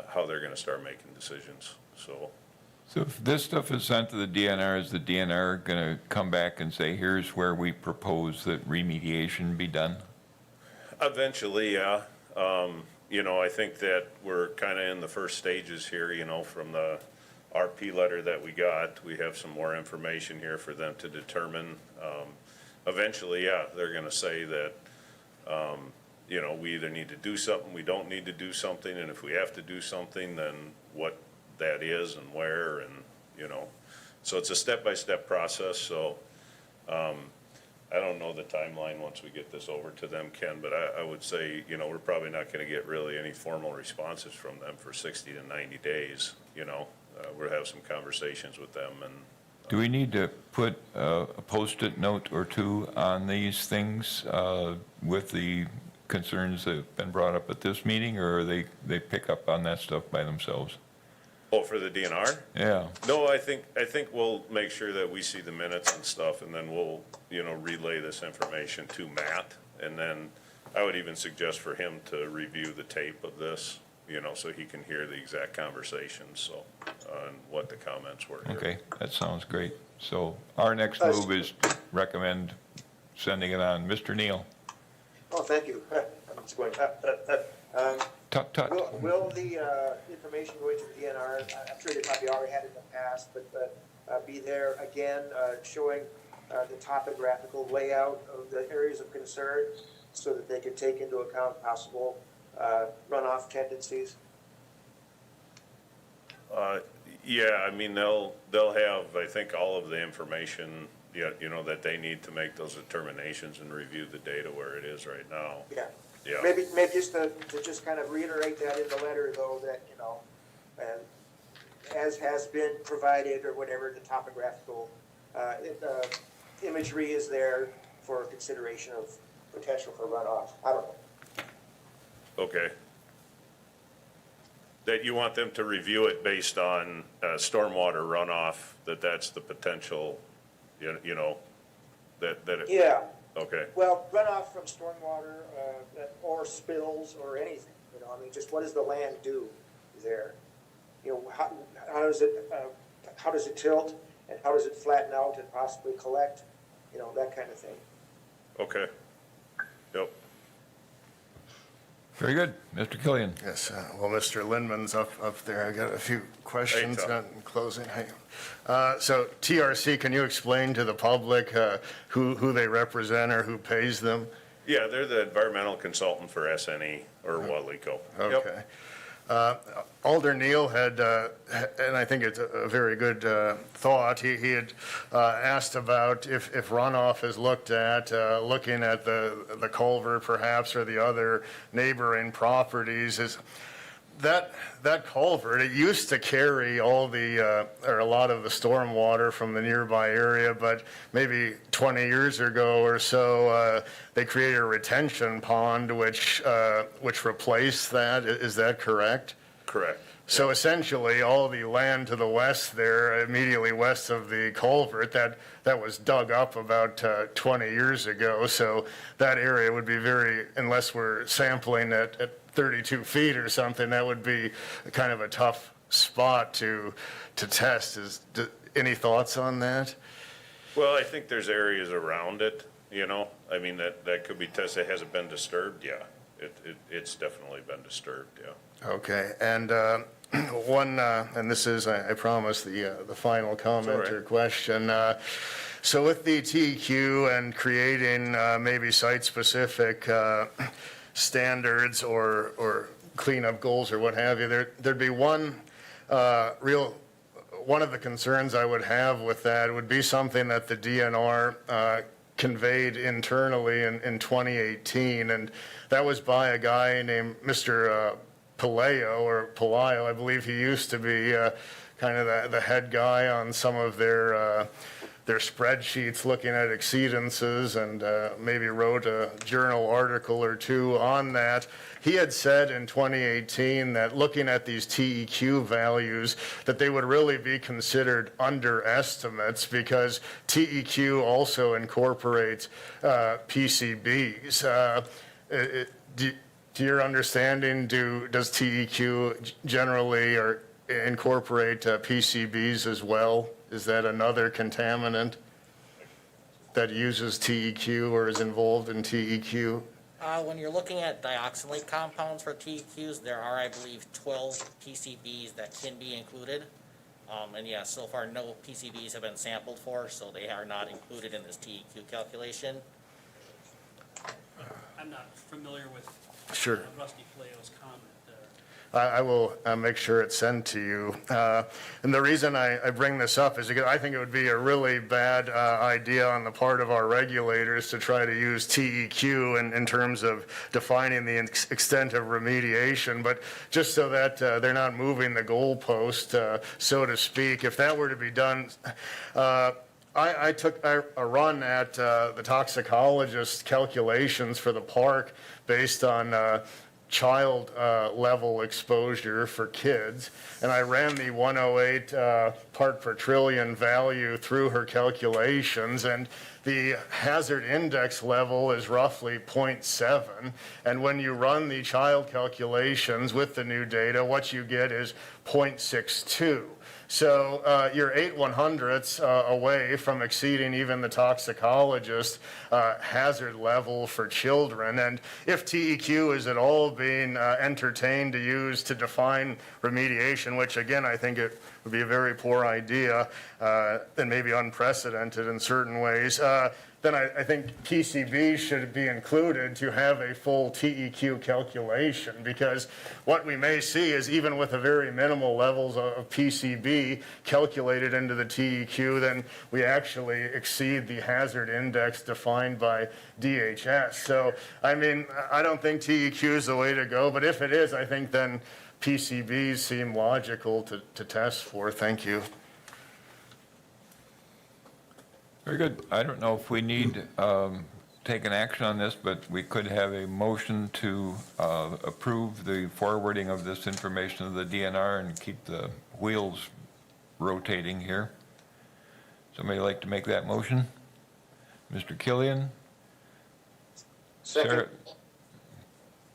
how they're gonna start making decisions. So if this stuff is sent to the DNR, is the DNR gonna come back and say, here's where we propose that remediation be done? Eventually, yeah. You know, I think that we're kind of in the first stages here, you know, from the RP letter that we got. We have some more information here for them to determine. Eventually, yeah, they're gonna say that, you know, we either need to do something, we don't need to do something, and if we have to do something, then what that is and where, and, you know. So it's a step-by-step process, so I don't know the timeline once we get this over to them, Ken, but I would say, you know, we're probably not gonna get really any formal responses from them for 60 to 90 days, you know. We'll have some conversations with them, and Do we need to put a Post-it note or two on these things with the concerns that have been brought up at this meeting, or they pick up on that stuff by themselves? oh, for the DNR? Yeah, No, I think we'll make sure that we see the minutes and stuff, and then we'll, you know, relay this information to Matt. And then I would even suggest for him to review the tape of this, you know, so he can hear the exact conversations, so, and what the comments were here. okay, that sounds great. So our next move is to recommend sending it on. Mr. Neal? Oh, thank you. I'm just going, Tut, tut. will the information going to the DNR, I'm sure they probably already had it in the past, but be there again, showing the topographical layout of the areas of concern so that they can take into account possible runoff tendencies? Yeah, I mean, they'll have, I think, all of the information, you know, that they need to make those determinations and review the data where it is right now. Yeah. Yeah. Maybe just to just kind of reiterate that in the letter, though, that, you know, as has been provided or whatever, the topographical imagery is there for consideration of potential for runoff. I don't know. Okay. That you want them to review it based on stormwater runoff, that's the potential, you know, that it. Yeah. Okay, Well, runoff from stormwater or spills or anything, you know, I mean, just what does the land do there? You know, how does it tilt, and how does it flatten out and possibly collect, you know, that kind of thing. Okay. Yep. Very good. Mr. Killian? Yes, well, Mr. Lindman's up there. I got a few questions Tom. in closing. So TRC, can you explain to the public who they represent or who pays them? Yeah, they're the environmental consultant for SNE or Waleco. Yep. Okay. Alder Neal had, and I think it's a very good thought, he had asked about if runoff is looked at, looking at the culvert perhaps or the other neighboring properties, is that culvert, it used to carry all the, or a lot of the storm water from the nearby area, but maybe 20 years ago or so, they created a retention pond which replaced that. Is that correct? Correct. So essentially, all the land to the west there, immediately west of the culvert, that was dug up about 20 years ago. So that area would be very, unless we're sampling at 32 feet or something, that would be kind of a tough spot to test. Any thoughts on that? Well, I think there's areas around it, you know, I mean, that could be tested. It hasn't been disturbed, yeah. It's definitely been disturbed, yeah. Okay, and and this is, I promise, the final comment right. or question. So with the TEQ and creating maybe site-specific standards or cleanup goals or what have you, there'd be one of the concerns I would have with that would be something that the DNR conveyed internally in 2018, and that was by a guy named Mr. Palaio, I believe he used to be kind of the head guy on some of their spreadsheets looking at exceedances, and maybe wrote a journal article or two on that. He had said in 2018 that looking at these TEQ values, that they would really be considered underestimates because TEQ also incorporates PCBs. To your understanding, does TEQ generally or incorporate PCBs as well? Is that another contaminant that uses TEQ or is involved in TEQ? When you're looking at dioxinate compounds for TEQs, there are, I believe, 12 PCBs that can be included. And yeah, so far no PCBs have been sampled for, so they are not included in this TEQ calculation. I'm not familiar with Sure. Rusty Palaio's comment there. I will make sure it's sent to you. And the reason I bring this up is because I think it would be a really bad idea on the part of our regulators to try to use TEQ in terms of defining the extent of remediation, but just so that they're not moving the goalpost, so to speak. If that were to be done, I took a run at the toxicologist calculations for the park based on child level exposure for kids, and I ran the 108 part per trillion value through her calculations, and the hazard index level is roughly 0.7, and when you run the child calculations with the new data, what you get is 0.62. So you're 8/100ths away from exceeding even the toxicologist hazard level for children. And if TEQ is at all being entertained to use to define remediation, which again I think it would be a very poor idea and maybe unprecedented in certain ways, then I think PCB should be included to have a full TEQ calculation, because what we may see is even with a very minimal levels of PCB calculated into the TEQ, then we actually exceed the hazard index defined by DHS. So, I mean, I don't think TEQ is the way to go, but if it is, I think then PCBs seem logical to test for. Thank you. Very good. I don't know if we need take an action on this, but we could have a motion to approve the forwarding of this information to the DNR and keep the wheels rotating here. Somebody like to make that motion? Mr. Killian? Second. Sarah?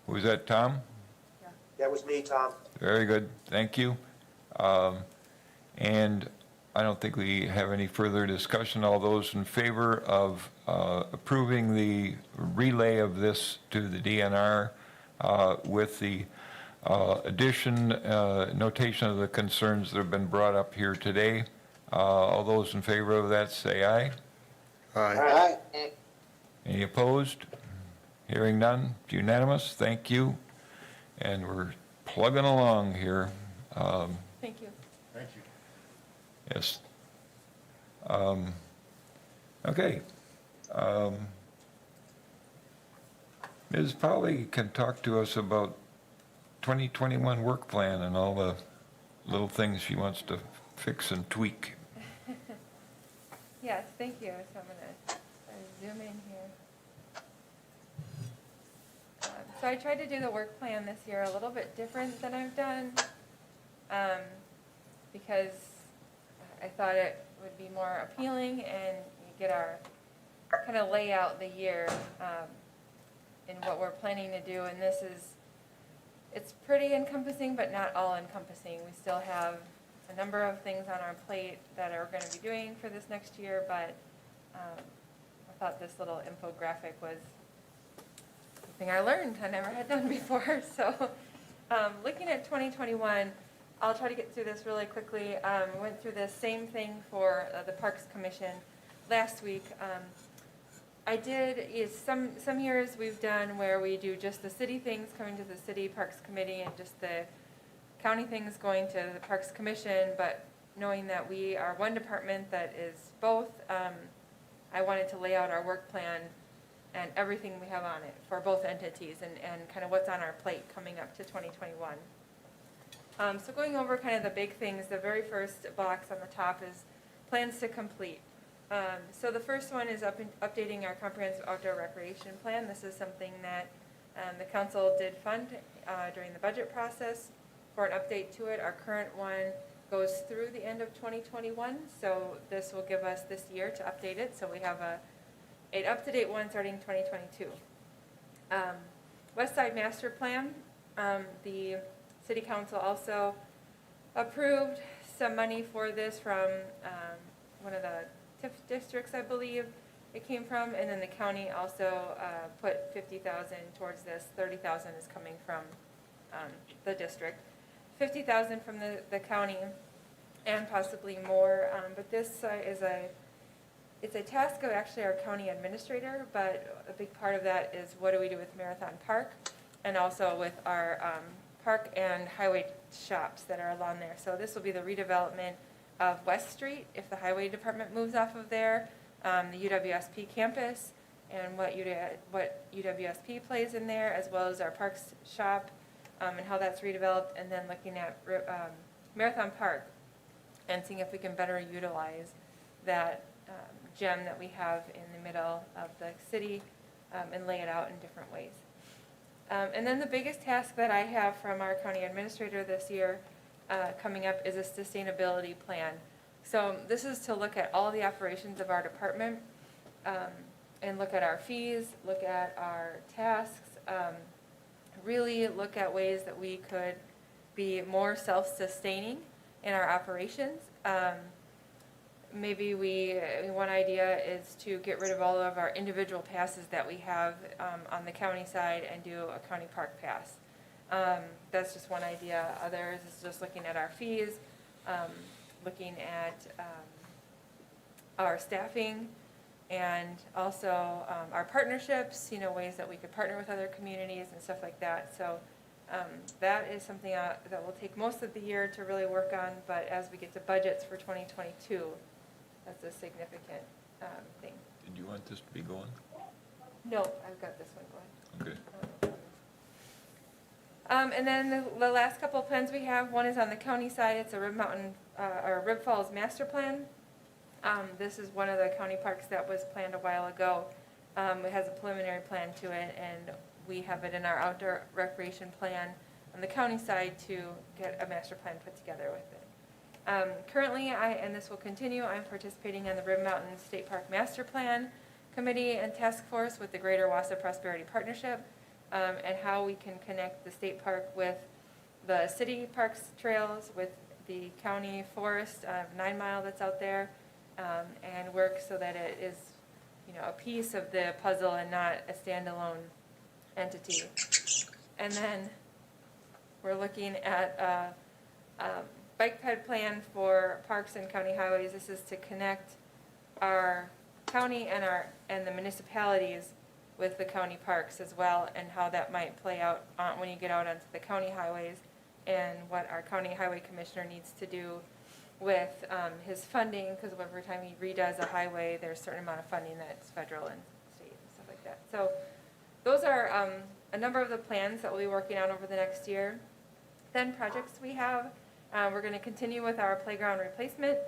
Was that Tom? That was me, Tom. Very good. Thank you. And I don't think we have any further discussion. All those in favor of approving the relay of this to the DNR with the addition, notation of the concerns that have been brought up here today. All those in favor of that, say aye. Aye. Aye. Any opposed? Hearing none, it's unanimous, thank you. And we're plugging along here. Thank you. Thank you. Yes. Okay. Ms. Polly can talk to us about 2021 work plan and all the little things she wants to fix and tweak. Yes, thank you. So I'm going to zoom in here. So I tried to do the work plan this year a little bit different than I've done because I thought it would be more appealing and you get our kind of lay out the year in what we're planning to do. And it's pretty encompassing, but not all encompassing. We still have a number of things on our plate that are going to be doing for this next year, but I thought this little infographic was something I learned I never had done before. So looking at 2021, I'll try to get through this really quickly. We went through the same thing for the Parks Commission last week. Some years we've done where we do just the city things coming to the City Parks Committee and just the county things going to the Parks Commission, but knowing that we are one department that is both, I wanted to lay out our work plan and everything we have on it for both entities and kind of what's on our plate coming up to 2021. So going over kind of the big things, the very first box on the top is plans to complete. So the first one is updating our comprehensive outdoor recreation plan. This is something that the council did fund during the budget process for an update to it. Our current one goes through the end of 2021, so this will give us this year to update it. So we have an up-to-date one starting 2022. West Side Master Plan, the City Council also approved some money for this from one of the TIF districts, I believe it came from, and then the county also put $50,000 towards this. $30,000 is coming from the district. $50,000 from the county and possibly more, but this it's a task of actually our county administrator, but a big part of that is what do we do with Marathon Park and also with our park and highway shops that are along there. So this will be the redevelopment of West Street if the highway department moves off of there, the UWSP campus and what UWSP plays in there, as well as our parks shop and how that's redeveloped, and then looking at Marathon Park and seeing if we can better utilize that gem that we have in the middle of the city and lay it out in different ways. And then the biggest task that I have from our county administrator this year coming up is a sustainability plan. So this is to look at all the operations of our department and look at our fees, look at our tasks, really look at ways that we could be more self-sustaining in our operations. Maybe one idea is to get rid of all of our individual passes that we have on the county side and do a county park pass. That's just one idea. Others is just looking at our fees, looking at our staffing, and also our partnerships, ways that we could partner with other communities and stuff like that. So that is something that will take most of the year to really work on, but as we get to budgets for 2022, that's a significant thing. Did you want this to be going? No, I've got this one going. Okay. And then the last couple of plans we have, one is on the county side. It's a Rib Falls Master Plan. This is one of the county parks that was planned a while ago. It has a preliminary plan to it, and we have it in our outdoor recreation plan on the county side to get a master plan put together with it. Currently, and this will continue, I'm participating in the Rib Mountain State Park Master Plan Committee and Task Force with the Greater Wausau Prosperity Partnership, and how we can connect the state park with the city parks trails, with the county forest, 9 Mile that's out there, and work so that it is, a piece of the puzzle and not a standalone entity. And then we're looking at a bike ped plan for parks and county highways. This is to connect our county and the municipalities with the county parks as well, and how that might play out when you get out onto the county highways, and what our county highway commissioner needs to do with his funding, because every time he redoes a highway, there's a certain amount of funding that's federal and state and stuff like that. So those are a number of the plans that we'll be working on over the next year. Then projects we have, we're going to continue with our playground replacement.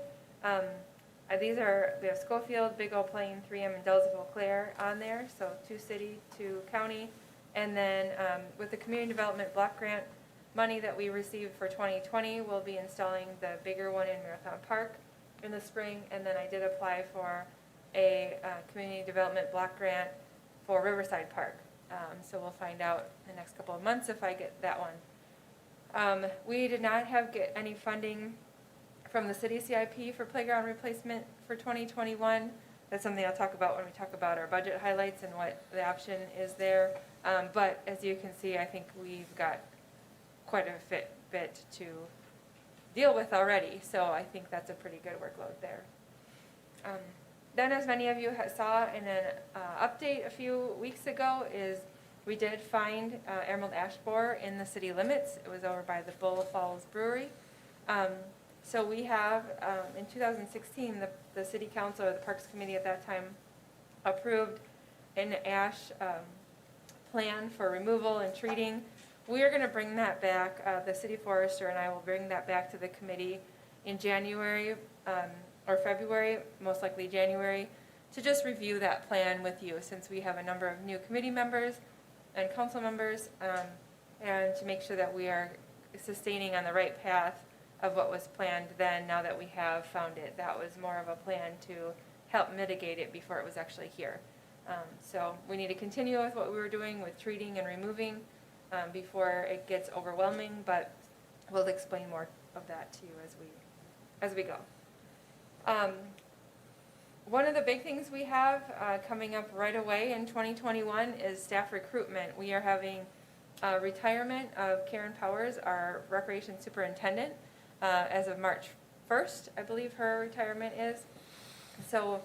We have Schofield, Big O Plain, 3M, and Delsville Clare on there, so 2 city, 2 county. And then with the community development block grant money that we received for 2020, we'll be installing the bigger one in Marathon Park in the spring. And then I did apply for a community development block grant for Riverside Park. So we'll find out in the next couple of months if I get that one. We did not get any funding from the city CIP for playground replacement for 2021. That's something I'll talk about when we talk about our budget highlights and what the option is there. But as you can see, I think we've got quite a bit to deal with already, so I think that's a pretty good workload there. Then, as many of you saw in an update a few weeks ago, is we did find emerald ash borer in the city limits. It was over by the Bull Falls Brewery. So we have, in 2016, the city council, or the Parks Committee at that time, approved an ash plan for removal and treating. We are going to bring that back, the city forester and I will bring that back to the committee in January or February, most likely January, to just review that plan with you, since we have a number of new committee members and council members, and to make sure that we are sustaining on the right path of what was planned then, now that we have found it. That was more of a plan to help mitigate it before it was actually here. So we need to continue with what we were doing with treating and removing before it gets overwhelming, but we'll explain more of that to you as we go. One of the big things we have coming up right away in 2021 is staff recruitment. We are having retirement of Karen Powers, our recreation superintendent, as of March 1st, I believe her retirement is. So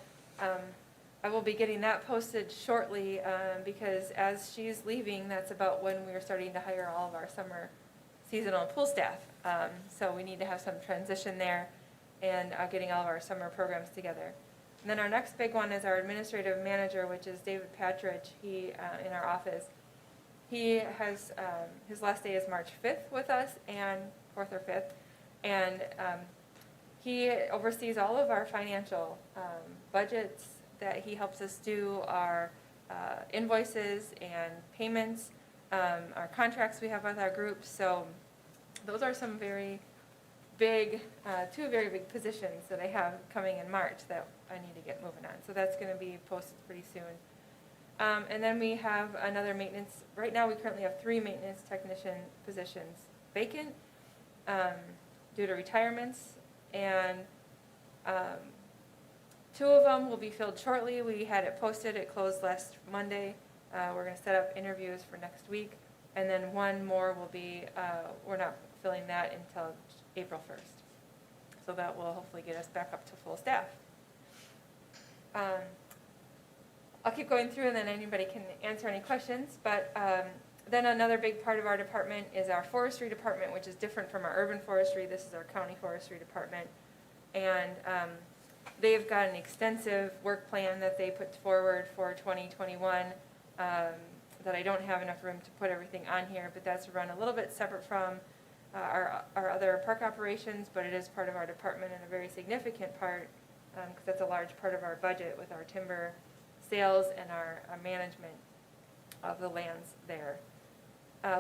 I will be getting that posted shortly because as she's leaving, that's about when we are starting to hire all of our summer seasonal pool staff. So we need to have some transition there and getting all of our summer programs together. And then our next big one is our administrative manager, which is David Patridge. He in our office. He has his last day is March 5th with us, and 4th or 5th, and he oversees all of our financial budgets. That he helps us do our invoices and payments, our contracts we have with our groups. So those are some very big, 2 very big positions that I have coming in March that I need to get moving on. So that's going to be posted pretty soon. And then we have another maintenance. Right now we currently have 3 maintenance technician positions vacant due to retirements, and 2 of them will be filled shortly. We had it posted. It closed last Monday. We're going to set up interviews for next week. And then 1 more will be, we're not filling that until April 1st. So that will hopefully get us back up to full staff. I'll keep going through and then anybody can answer any questions. But then another big part of our department is our Forestry Department, which is different from our urban forestry. This is our county forestry department. And they've got an extensive work plan that they put forward for 2021 that I don't have enough room to put everything on here, but that's run a little bit separate from our other park operations, but it is part of our department and a very significant part because that's a large part of our budget with our timber sales and our management of the lands there.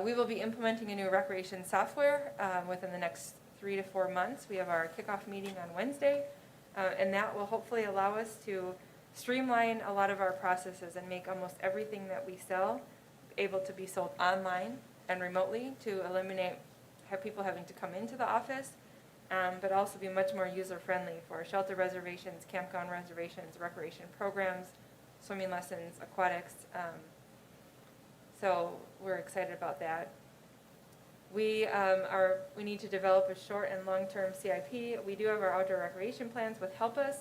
We will be implementing a new recreation software within the next 3 to 4 months. We have our kickoff meeting on Wednesday. And that will hopefully allow us to streamline a lot of our processes and make almost everything that we sell able to be sold online and remotely, to eliminate people having to come into the office but also be much more user-friendly for shelter reservations, campground reservations, recreation programs, swimming lessons, aquatics. So we're excited about that. We need to develop a short and long-term CIP. We do have our outdoor recreation plans which help us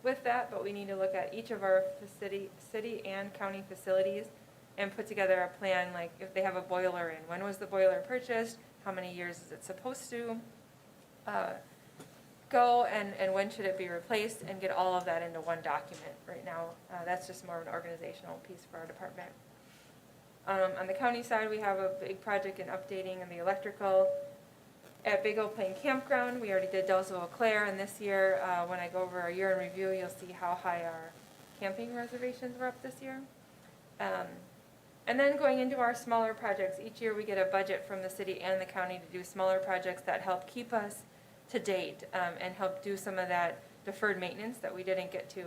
with that, but we need to look at each of our city and county facilities and put together a plan, like if they have a boiler in, when was the boiler purchased, how many years is it supposed to go, and when should it be replaced, and get all of that into one document. Right now, that's just more of an organizational piece for our department. On the county side, we have a big project in updating in the electrical at Big Old Plain Campground. We already did Delsville Eau Claire, and this year, when I go over our year in review, you'll see how high our camping reservations were up this year. And then going into our smaller projects, each year we get a budget from the city and the county to do smaller projects that help keep us to date, and help do some of that deferred maintenance that we didn't get to.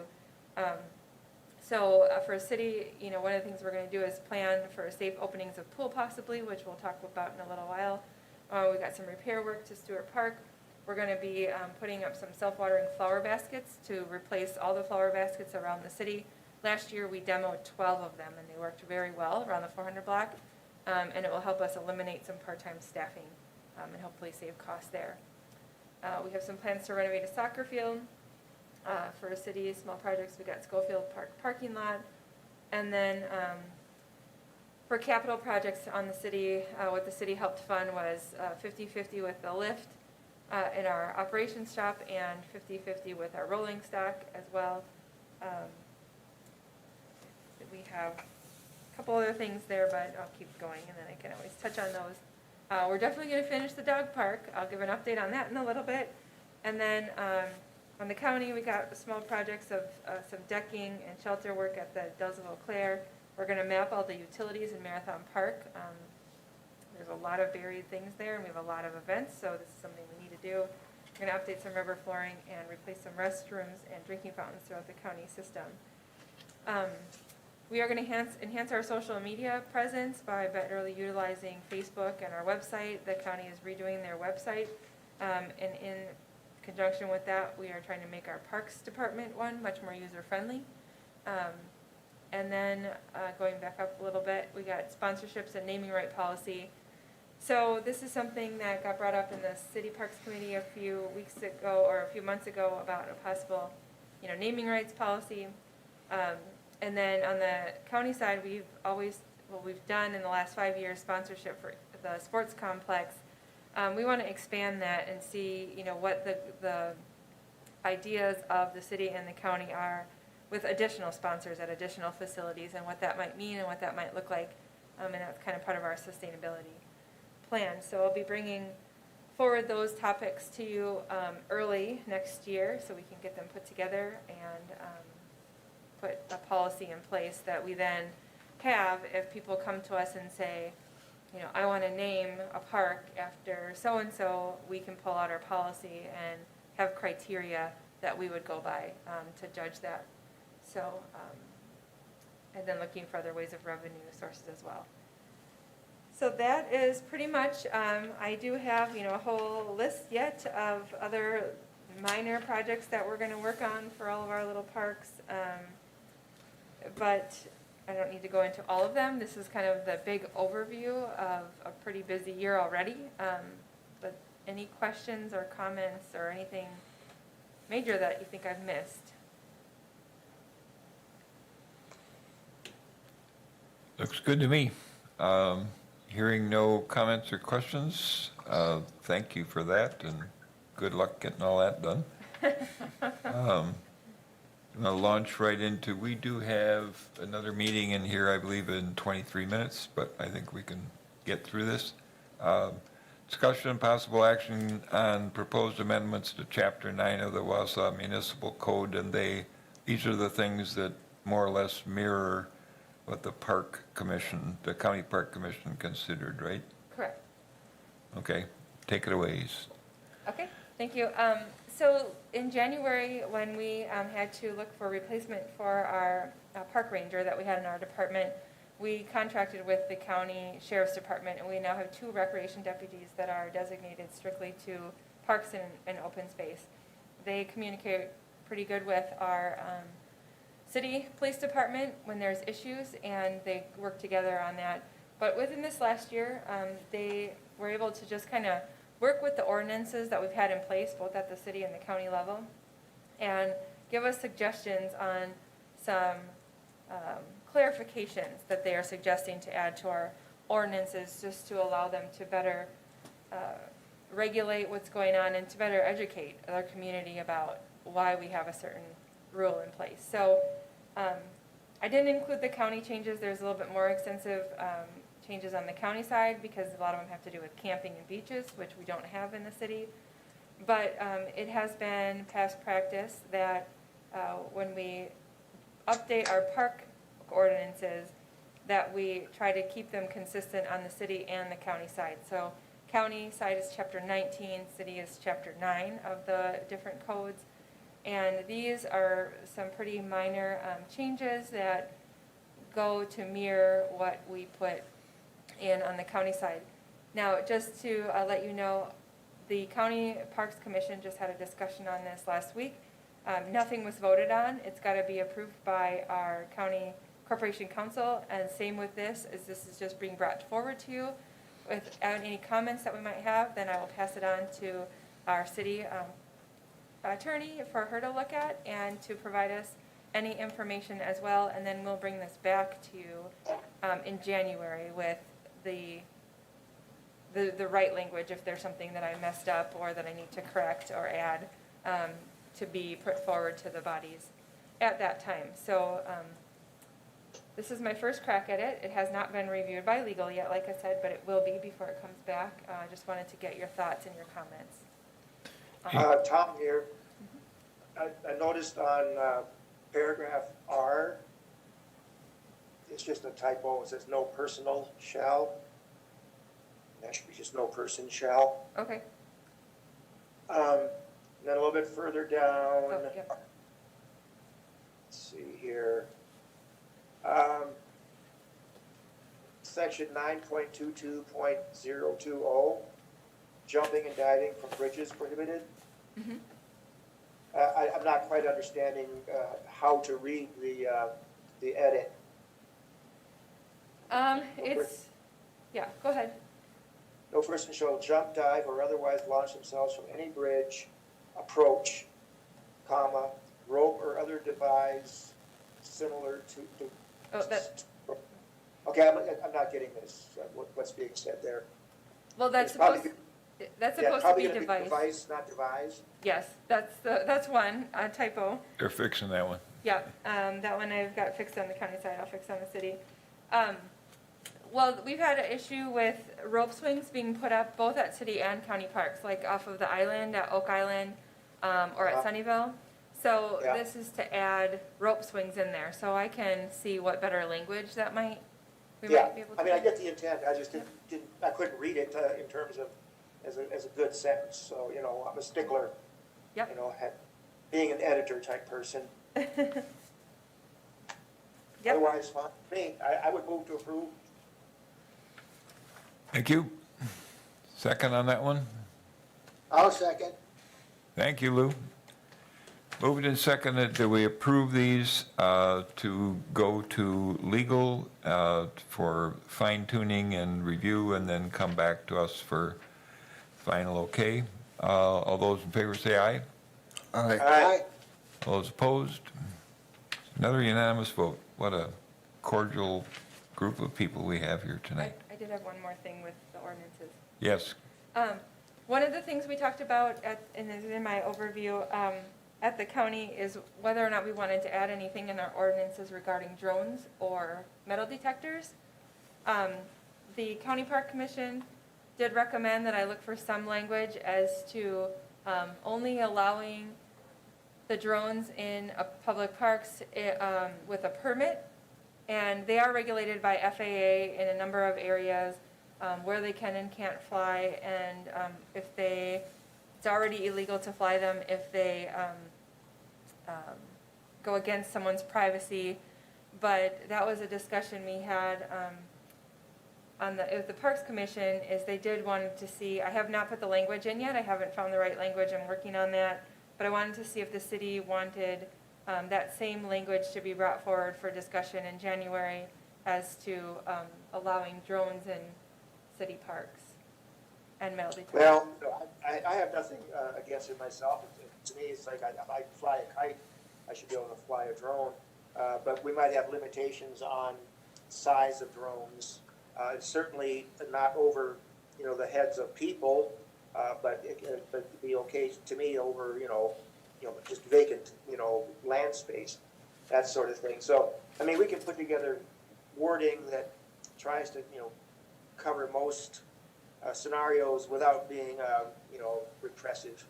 So for a city, one of the things we're going to do is plan for safe openings of pool possibly, which we'll talk about in a little while. We've got some repair work to Stewart Park. We're going to be putting up some self-watering flower baskets to replace all the flower baskets around the city. Last year we demoed 12 of them and they worked very well around the 400 block. And it will help us eliminate some part-time staffing and hopefully save costs there. We have some plans to renovate a soccer field. For a city, small projects, we got Schofield Park parking lot. And then for capital projects on the city, what the city helped fund was 50-50 with the lift in our operations shop and 50-50 with our rolling stock as well. We have a couple other things there, but I'll keep going and then I can always touch on those. We're definitely going to finish the dog park. I'll give an update on that in a little bit. And then on the county, we got small projects of some decking and shelter work at the Delsville Eau Claire. We're going to map all the utilities in Marathon Park. There's a lot of buried things there, and we have a lot of events, so this is something we need to do. We're going to update some rubber flooring and replace some restrooms and drinking fountains throughout the county system. We are going to enhance our social media presence by better utilizing Facebook and our website. The county is redoing their website, and in conjunction with that, we are trying to make our Parks Department one much more user-friendly. And then going back up a little bit, we got sponsorships and naming right policy. So this is something that got brought up in the City Parks Committee a few weeks ago or a few months ago about a possible, naming rights policy. And then on the county side, we've done in the last 5 years sponsorship for the sports complex. We want to expand that and see, what the ideas of the city and the county are with additional sponsors at additional facilities and what that might mean and what that might look like. And that's kind of part of our sustainability plan. So I'll be bringing forward those topics to you early next year so we can get them put together and put a policy in place that we then have if people come to us and say, I want to name a park after so-and-so, we can pull out our policy and have criteria that we would go by to judge that. So, and then looking for other ways of revenue sources as well. So that is pretty much, I do have, a whole list yet of other minor projects that we're going to work on for all of our little parks. But I don't need to go into all of them. This is kind of the big overview of a pretty busy year already. But any questions or comments or anything major that you think I've missed? Looks good to me. Hearing no comments or questions, thank you for that, and good luck getting all that done. I'm going to launch right into, we do have another meeting in here, I believe, in 23 minutes, but I think we can get through this. Discussion and possible action on proposed amendments to Chapter 9 of the Wausau Municipal Code, and these are the things that more or less mirror what the Park Commission, the County Park Commission considered, right? Correct. Okay, take it away. Okay, thank you. So in January, when we had to look for replacement for our park ranger that we had in our department, we contracted with the county sheriff's department, and we now have 2 recreation deputies that are designated strictly to parks and open space. They communicate pretty good with our city police department when there's issues, and they work together on that. But within this last year, they were able to just kind of work with the ordinances that we've had in place, both at the city and the county level, and give us suggestions on some clarifications that they are suggesting to add to our ordinances, just to allow them to better regulate what's going on and to better educate our community about why we have a certain rule in place. So I didn't include the county changes. There's a little bit more extensive changes on the county side because a lot of them have to do with camping and beaches, which we don't have in the city. But it has been past practice that when we update our park ordinances, that we try to keep them consistent on the city and the county side. So county side is chapter 19, city is chapter 9 of the different codes. And these are some pretty minor changes that go to mirror what we put in on the county side. Now, just to let you know, the County Parks Commission just had a discussion on this last week. Nothing was voted on. It's got to be approved by our county corporation council, and same with this is just being brought forward to you. Without any comments that we might have, then I will pass it on to our city attorney for her to look at and to provide us any information as well, and then we'll bring this back to you in January with the right language if there's something that I messed up or that I need to correct or add to be put forward to the bodies at that time. So this is my first crack at it. It has not been reviewed by legal yet, like I said, but it will be before it comes back. I just wanted to get your thoughts and your comments. Tom here. I noticed on paragraph R, it's just a typo. It says no personal shall. That should be just no person shall. Okay. Then a little bit further down, Oh, yep. let's see here. Section 9.22.020, jumping and diving from bridges prohibited. Mhm. I'm not quite understanding how to read the edit. It's, yeah, go ahead. No person shall jump, dive, or otherwise launch themselves from any bridge, approach, comma, rope or other device similar to. Oh, that, Okay, I'm not getting this. What's being said there? well, that's It's probably supposed, yeah, that's supposed to probably be gonna device. Device, not devise. Yes, that's one typo. They're fixing that one. Yeah, that one I've got fixed on the county side, I'll fix on the city. Well, we've had an issue with rope swings being put up both at city and county parks, like off of the island, at Oak Island, or at Sunnyvale. So Yeah. this is to add rope swings in there, so I can see what better language that we Yeah, might be able to. I mean, I get the intent, I just I couldn't read it in terms of, as a good sentence, so, you know, I'm a stickler. Yep. You know, being an editor type person. Yep, Otherwise, fine, me, I would move to approve. Thank you. Second on that one? I'll second. Thank you, Lou. Moved and seconded that we approve these to go to legal for fine tuning and review and then come back to us for final okay. All those in favor say aye. Aye. All those opposed? Another unanimous vote. What a cordial group of people we have here tonight. I did have one more thing with the ordinances. Yes, One of the things we talked about in my overview at the county is whether or not we wanted to add anything in our ordinances regarding drones or metal detectors. The County Park Commission did recommend that I look for some language as to only allowing the drones in public parks with a permit. And they are regulated by FAA in a number of areas where they can and can't fly, and if it's already illegal to fly them if they go against someone's privacy. But that was a discussion we had with the Parks Commission is they did want to see, I have not put the language in yet, I haven't found the right language, I'm working on that, but I wanted to see if the city wanted that same language to be brought forward for discussion in January as to allowing drones in city parks and metal detectors. Well, I have nothing against it myself. To me, it's like if I fly a kite, I should be able to fly a drone. But we might have limitations on size of drones. It's certainly not over, the heads of people, but it'd be okay to me over, just vacant, land space, that sort of thing. So, I mean, we can put together wording that tries to, cover most scenarios without being, repressive.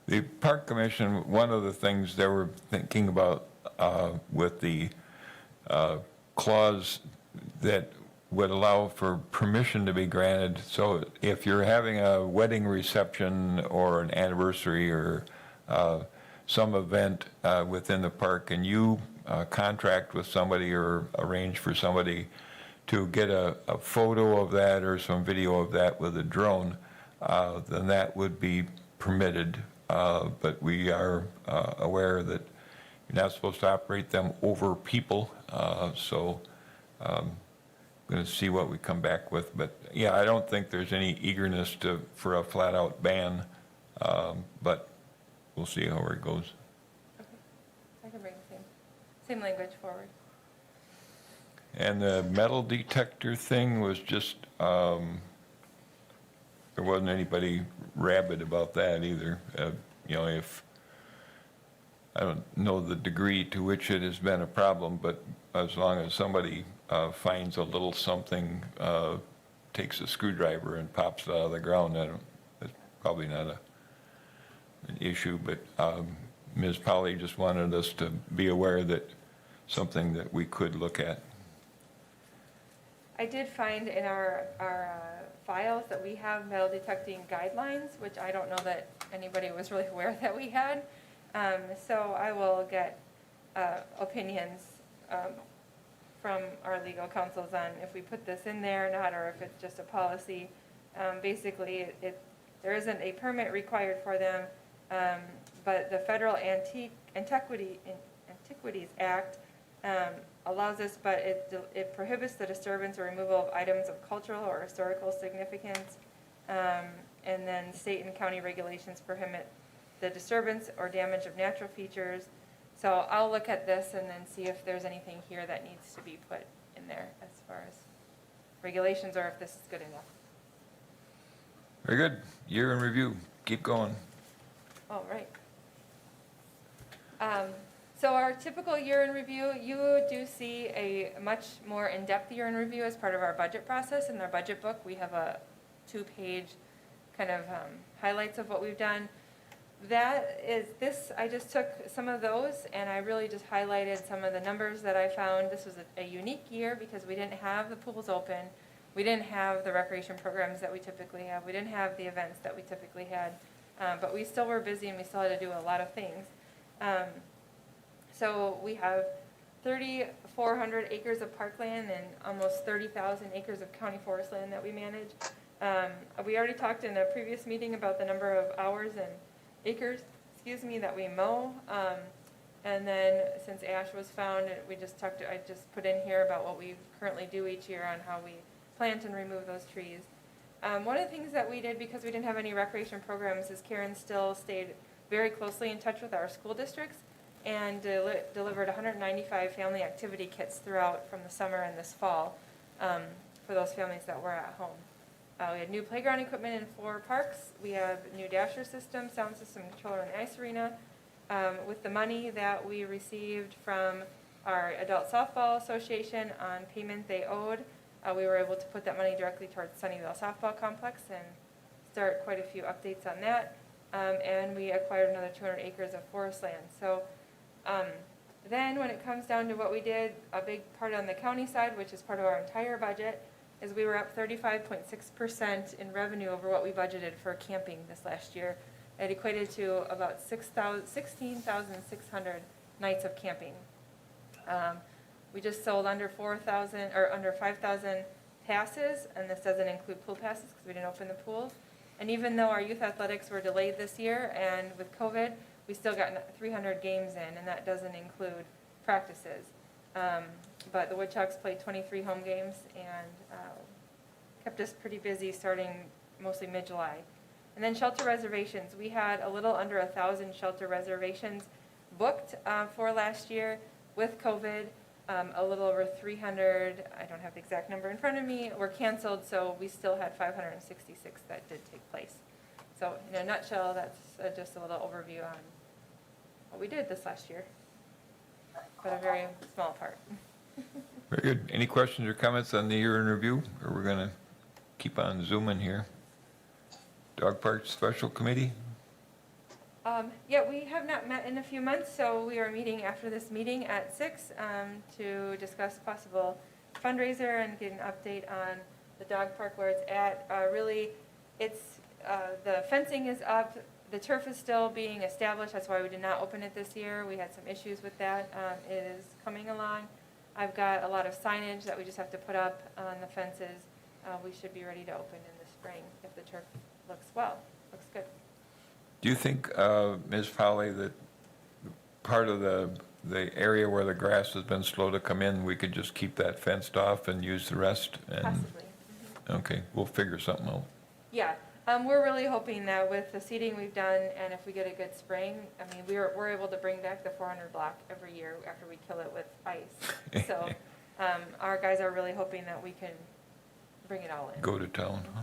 The Park Commission, one of the things they were thinking about with the clause that would allow for permission to be granted, so if you're having a wedding reception or an anniversary or some event within the park, and you contract with somebody or arrange for somebody to get a photo of that or some video of that with a drone, then that would be permitted. But we are aware that you're not supposed to operate them over people, so I'm going to see what we come back with. But yeah, I don't think there's any eagerness for a flat-out ban, but we'll see how it goes. Okay. I can bring the same language forward. And the metal detector thing was just, there wasn't anybody rabid about that either. If, I don't know the degree to which it has been a problem, but as long as somebody finds a little something, takes a screwdriver and pops it out of the ground, that's probably not an issue. But Ms. Polly just wanted us to be aware that something that we could look at. I did find in our files that we have metal detecting guidelines, which I don't know that anybody was really aware that we had. So I will get opinions from our legal counsels on if we put this in there or not, or if it's just a policy. Basically, there isn't a permit required for them, but the Federal Antiquities Act allows this, but it prohibits the disturbance or removal of items of cultural or historical significance. And then state and county regulations prohibit the disturbance or damage of natural features. So I'll look at this and then see if there's anything here that needs to be put in there as far as regulations, or if this is good enough. Very good. Year in review. Keep going. All right. So our typical year in review, you do see a much more in-depth year in review as part of our budget process. In our budget book, we have a 2-page kind of highlights of what we've done. I just took some of those and I really just highlighted some of the numbers that I found. This was a unique year because we didn't have the pools open. We didn't have the recreation programs that we typically have. We didn't have the events that we typically had. But we still were busy and we still had to do a lot of things. So we have 3,400 acres of parkland and almost 30,000 acres of county forest land that we manage. We already talked in a previous meeting about the number of hours and acres, that we mow. And then since ash was found, I just put in here about what we currently do each year on how we plant and remove those trees. One of the things that we did, because we didn't have any recreation programs, is Karen still stayed very closely in touch with our school districts and delivered 195 family activity kits throughout from the summer and this fall for those families that were at home. We had new playground equipment in 4 parks. We have new dasher system, sound system controller in the ice arena. With the money that we received from our Adult Softball Association on payment they owed, we were able to put that money directly towards Sunnyvale Softball Complex and start quite a few updates on that. And we acquired another 200 acres of forest land. So then when it comes down to what we did, a big part on the county side, which is part of our entire budget, is we were up 35.6% in revenue over what we budgeted for camping this last year. It equated to about 16,600 nights of camping. We just sold under 4,000, or under 5,000 passes, and this doesn't include pool passes because we didn't open the pools. And even though our youth athletics were delayed this year, and with COVID, we still got 300 games in, and that doesn't include practices. But the Woodchucks played 23 home games and kept us pretty busy starting mostly mid-July. And then shelter reservations. We had a little under 1,000 shelter reservations booked for last year. With COVID, a little over 300, I don't have the exact number in front of me, were canceled, so we still had 566 that did take place. So in a nutshell, that's just a little overview on what we did this last year, but a very small part. Very good. Any questions or comments on the year in review, or we're going to keep on zooming here? Dog Park Special Committee? Yeah, we have not met in a few months, so we are meeting after this meeting at 6 to discuss possible fundraiser and get an update on the dog park where it's at. Really, it's, the fencing is up, the turf is still being established, that's why we did not open it this year. We had some issues with that. It is coming along. I've got a lot of signage that we just have to put up on the fences. We should be ready to open in the spring if the turf looks good. Do you think, Ms. Fowley, that part of the area where the grass has been slow to come in, we could just keep that fenced off and use the rest? And Possibly. okay, we'll figure something out. Yeah, we're really hoping that with the seeding we've done, and if we get a good spring, I mean, we're able to bring back the 400 block every year after we kill it with ice. So our guys are really hoping that we can bring it all in. Go to town, huh?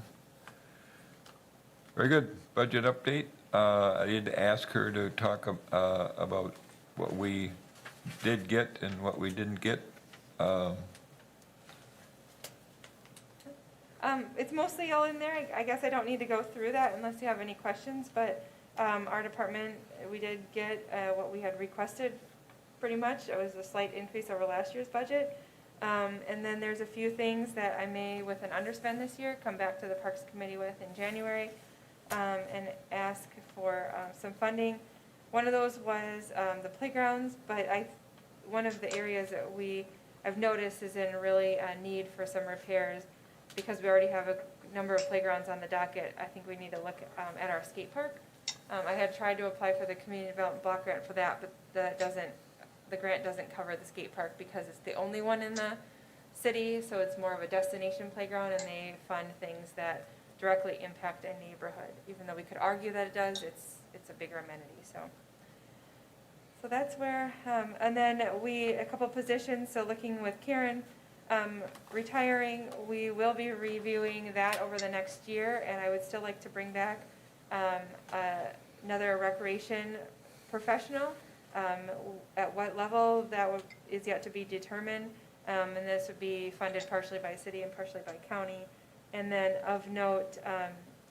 Very good. Budget update. I did ask her to talk about what we did get and what we didn't get. It's mostly all in there. I guess I don't need to go through that unless you have any questions, but our department, we did get what we had requested pretty much. It was a slight increase over last year's budget. And then there's a few things that I may, with an underspend this year, come back to the Parks Committee with in January and ask for some funding. One of those was the playgrounds, but one of the areas that I've noticed is in really a need for some repairs because we already have a number of playgrounds on the docket. I think we need to look at our skate park. I had tried to apply for the community development block grant for that, but the grant doesn't cover the skate park because it's the only one in the city, so it's more of a destination playground, and they fund things that directly impact a neighborhood. Even though we could argue that it does, it's a bigger amenity, so that's where, and then a couple positions, so looking with Karen, retiring, we will be reviewing that over the next year, and I would still like to bring back another recreation professional. At what level, is yet to be determined, and this would be funded partially by city and partially by county. And then of note,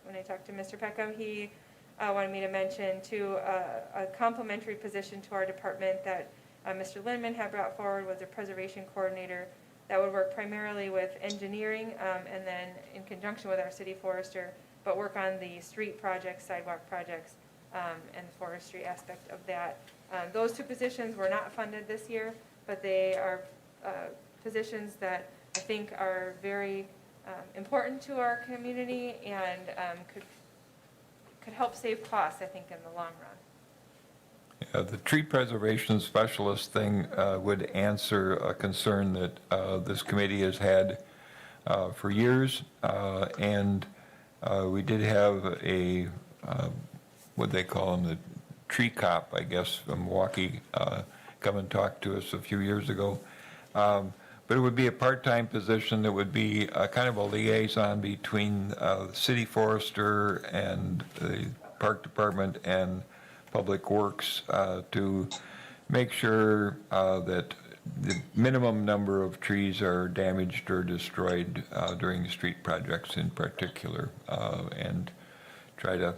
when I talked to Mr. Peckham, he wanted me to mention too a complementary position to our department that Mr. Lindman had brought forward was a preservation coordinator that would work primarily with engineering and then in conjunction with our city forester, but work on the street projects, sidewalk projects, and the forestry aspect of that. Those two positions were not funded this year, but they are positions that I think are very important to our community and could help save costs, I think, in the long run. The tree preservation specialist thing would answer a concern that this committee has had for years, and we did have a, what they call them, the tree cop, I guess, from Milwaukee, come and talk to us a few years ago. But it would be a part-time position that would be kind of a liaison between the city forester and the park department and public works to make sure that the minimum number of trees are damaged or destroyed during street projects in particular, and try to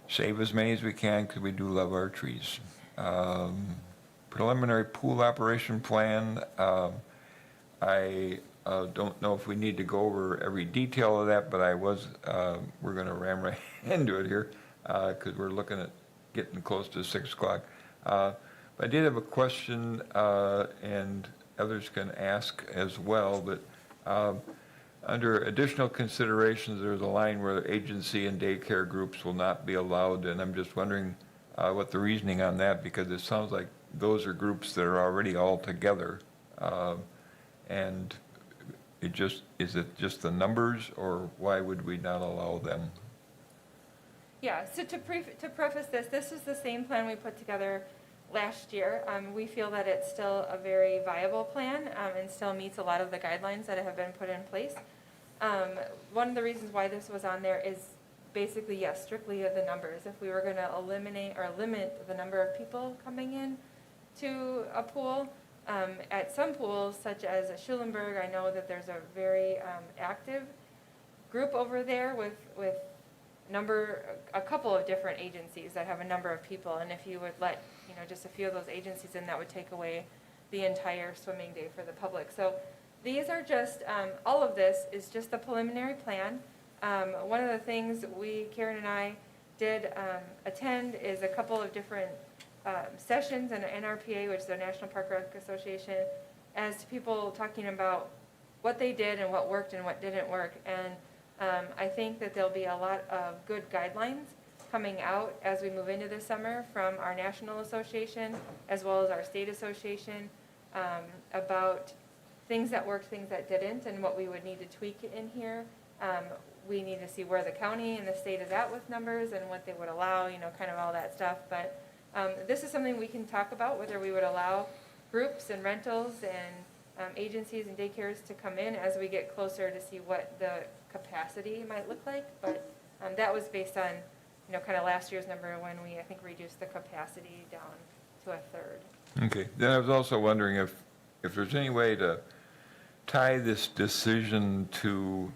save as many as we can because we do love our trees. Preliminary pool operation plan. I don't know if we need to go over every detail of that, but we're going to ram right into it here because we're looking at getting close to 6 o'clock. But I did have a question, and others can ask as well, but under additional considerations, there's a line where agency and daycare groups will not be allowed, and I'm just wondering what the reasoning on that, because it sounds like those are groups that are already all together. And is it just the numbers, or why would we not allow them? Yeah, so to preface this, this is the same plan we put together last year. We feel that it's still a very viable plan, and still meets a lot of the guidelines that have been put in place. One of the reasons why this was on there is basically, yes, strictly the numbers. If we were gonna eliminate or limit the number of people coming in to a pool, at some pools, such as at Schulenburg, I know that there's a very active group over there with a couple of different agencies that have a number of people, and if you would let, just a few of those agencies in, that would take away the entire swimming day for the public. So these are just, all of this is just the preliminary plan. One of the things Karen and I did attend is a couple of different sessions in NRPA, which is the National Park Rec Association, as to people talking about what they did and what worked and what didn't work. And I think that there'll be a lot of good guidelines coming out as we move into the summer from our national association as well as our state association about things that worked, things that didn't, and what we would need to tweak in here. We need to see where the county and the state is at with numbers and what they would allow, kind of all that stuff. But this is something we can talk about, whether we would allow groups and rentals and agencies and daycares to come in as we get closer to see what the capacity might look like. But that was based on, kind of last year's number when we, I think, reduced the capacity down to a third. Okay, then I was also wondering if there's any way to tie this decision to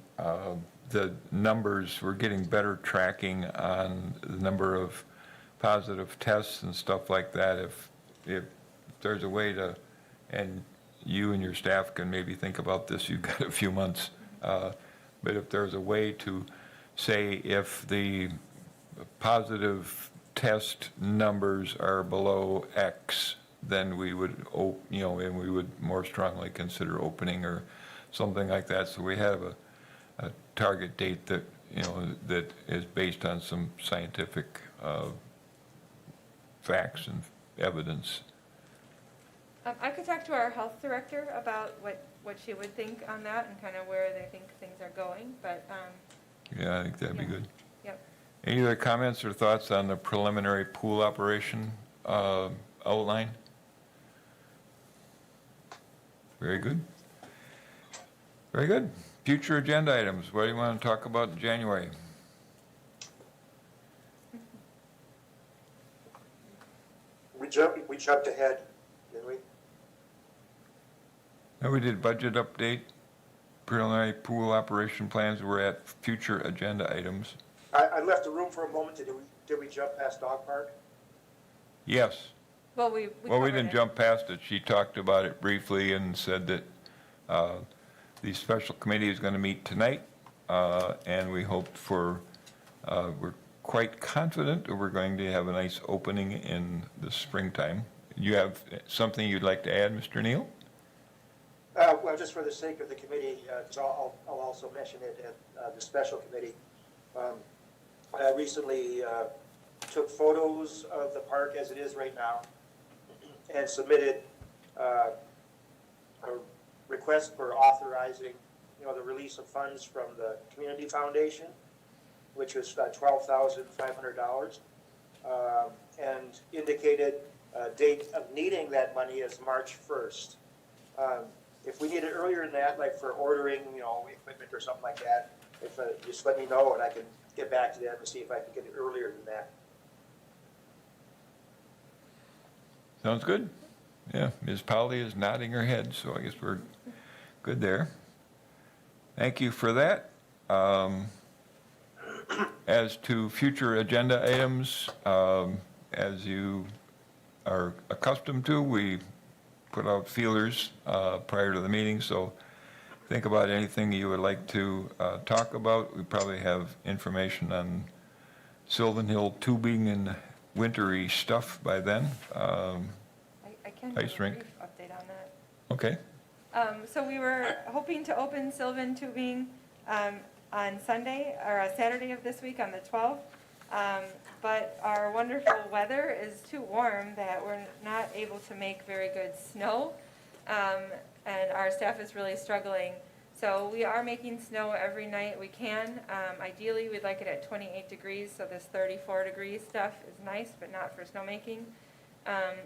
the numbers. We're getting better tracking on the number of positive tests and stuff like that. If there's a way to, and you and your staff can maybe think about this, you've got a few months, but if there's a way to say if the positive test numbers are below X, then we would, and we would more strongly consider opening or something like that. So we have a target date that, that is based on some scientific facts and evidence. I could talk to our health director about what she would think on that and kind of where they think things are going, but. Yeah, I think that'd be good. Yep. Any other comments or thoughts on the preliminary pool operation outline? Very good. Very good. Future agenda items. What do you want to talk about in January? We jumped ahead, didn't we? Now we did budget update, preliminary pool operation plans. We're at future agenda items. I left the room for a moment. Did we jump past dog park? Yes. Well, we We didn't jump past it. She talked about it briefly and said that the special committee is going to meet tonight, and we hope we're quite confident that we're going to have a nice opening in the springtime. You have something you'd like to add, Mr. Neal? Well, just for the sake of the committee, I'll also mention it at the special committee. I recently took photos of the park as it is right now and submitted a request for authorizing, the release of funds from the community foundation, which was $12,500, and indicated a date of needing that money as March 1st. If we need it earlier than that, like for ordering, equipment or something like that, if just let me know and I can get back to them and see if I can get it earlier than that. Sounds good. Yeah, Ms. Powley is nodding her head, so I guess we're good there. Thank you for that. As to future agenda items, as you are accustomed to, we put out feelers prior to the meeting, so think about anything you would like to talk about. We probably have information on Sylvan Hill tubing and wintry stuff by then. I can Ice give a rink. brief update on that. Okay, So we were hoping to open Sylvan tubing on Sunday, or Saturday of this week on the 12th. But our wonderful weather is too warm that we're not able to make very good snow. And our staff is really struggling. So we are making snow every night we can. Ideally, we'd like it at 28 degrees, so this 34 degree stuff is nice, but not for snowmaking.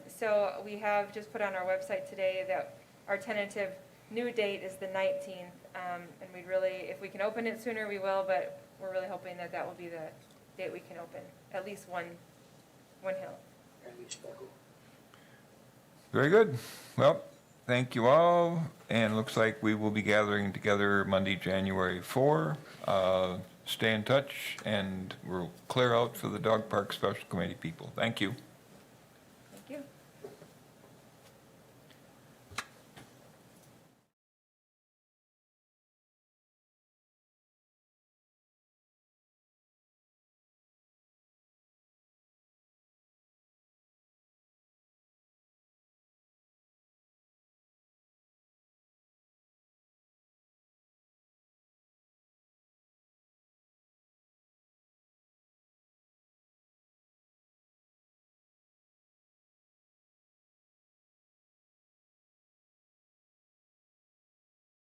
So we have just put on our website today that our tentative new date is the 19th. And we'd really, if we can open it sooner, we will, but we're really hoping that that will be the date we can open, at least one hill. Very good. Well, thank you all, and looks like we will be gathering together Monday, January 4. Stay in touch, and we'll clear out for the Dog Park Special Committee people. Thank you.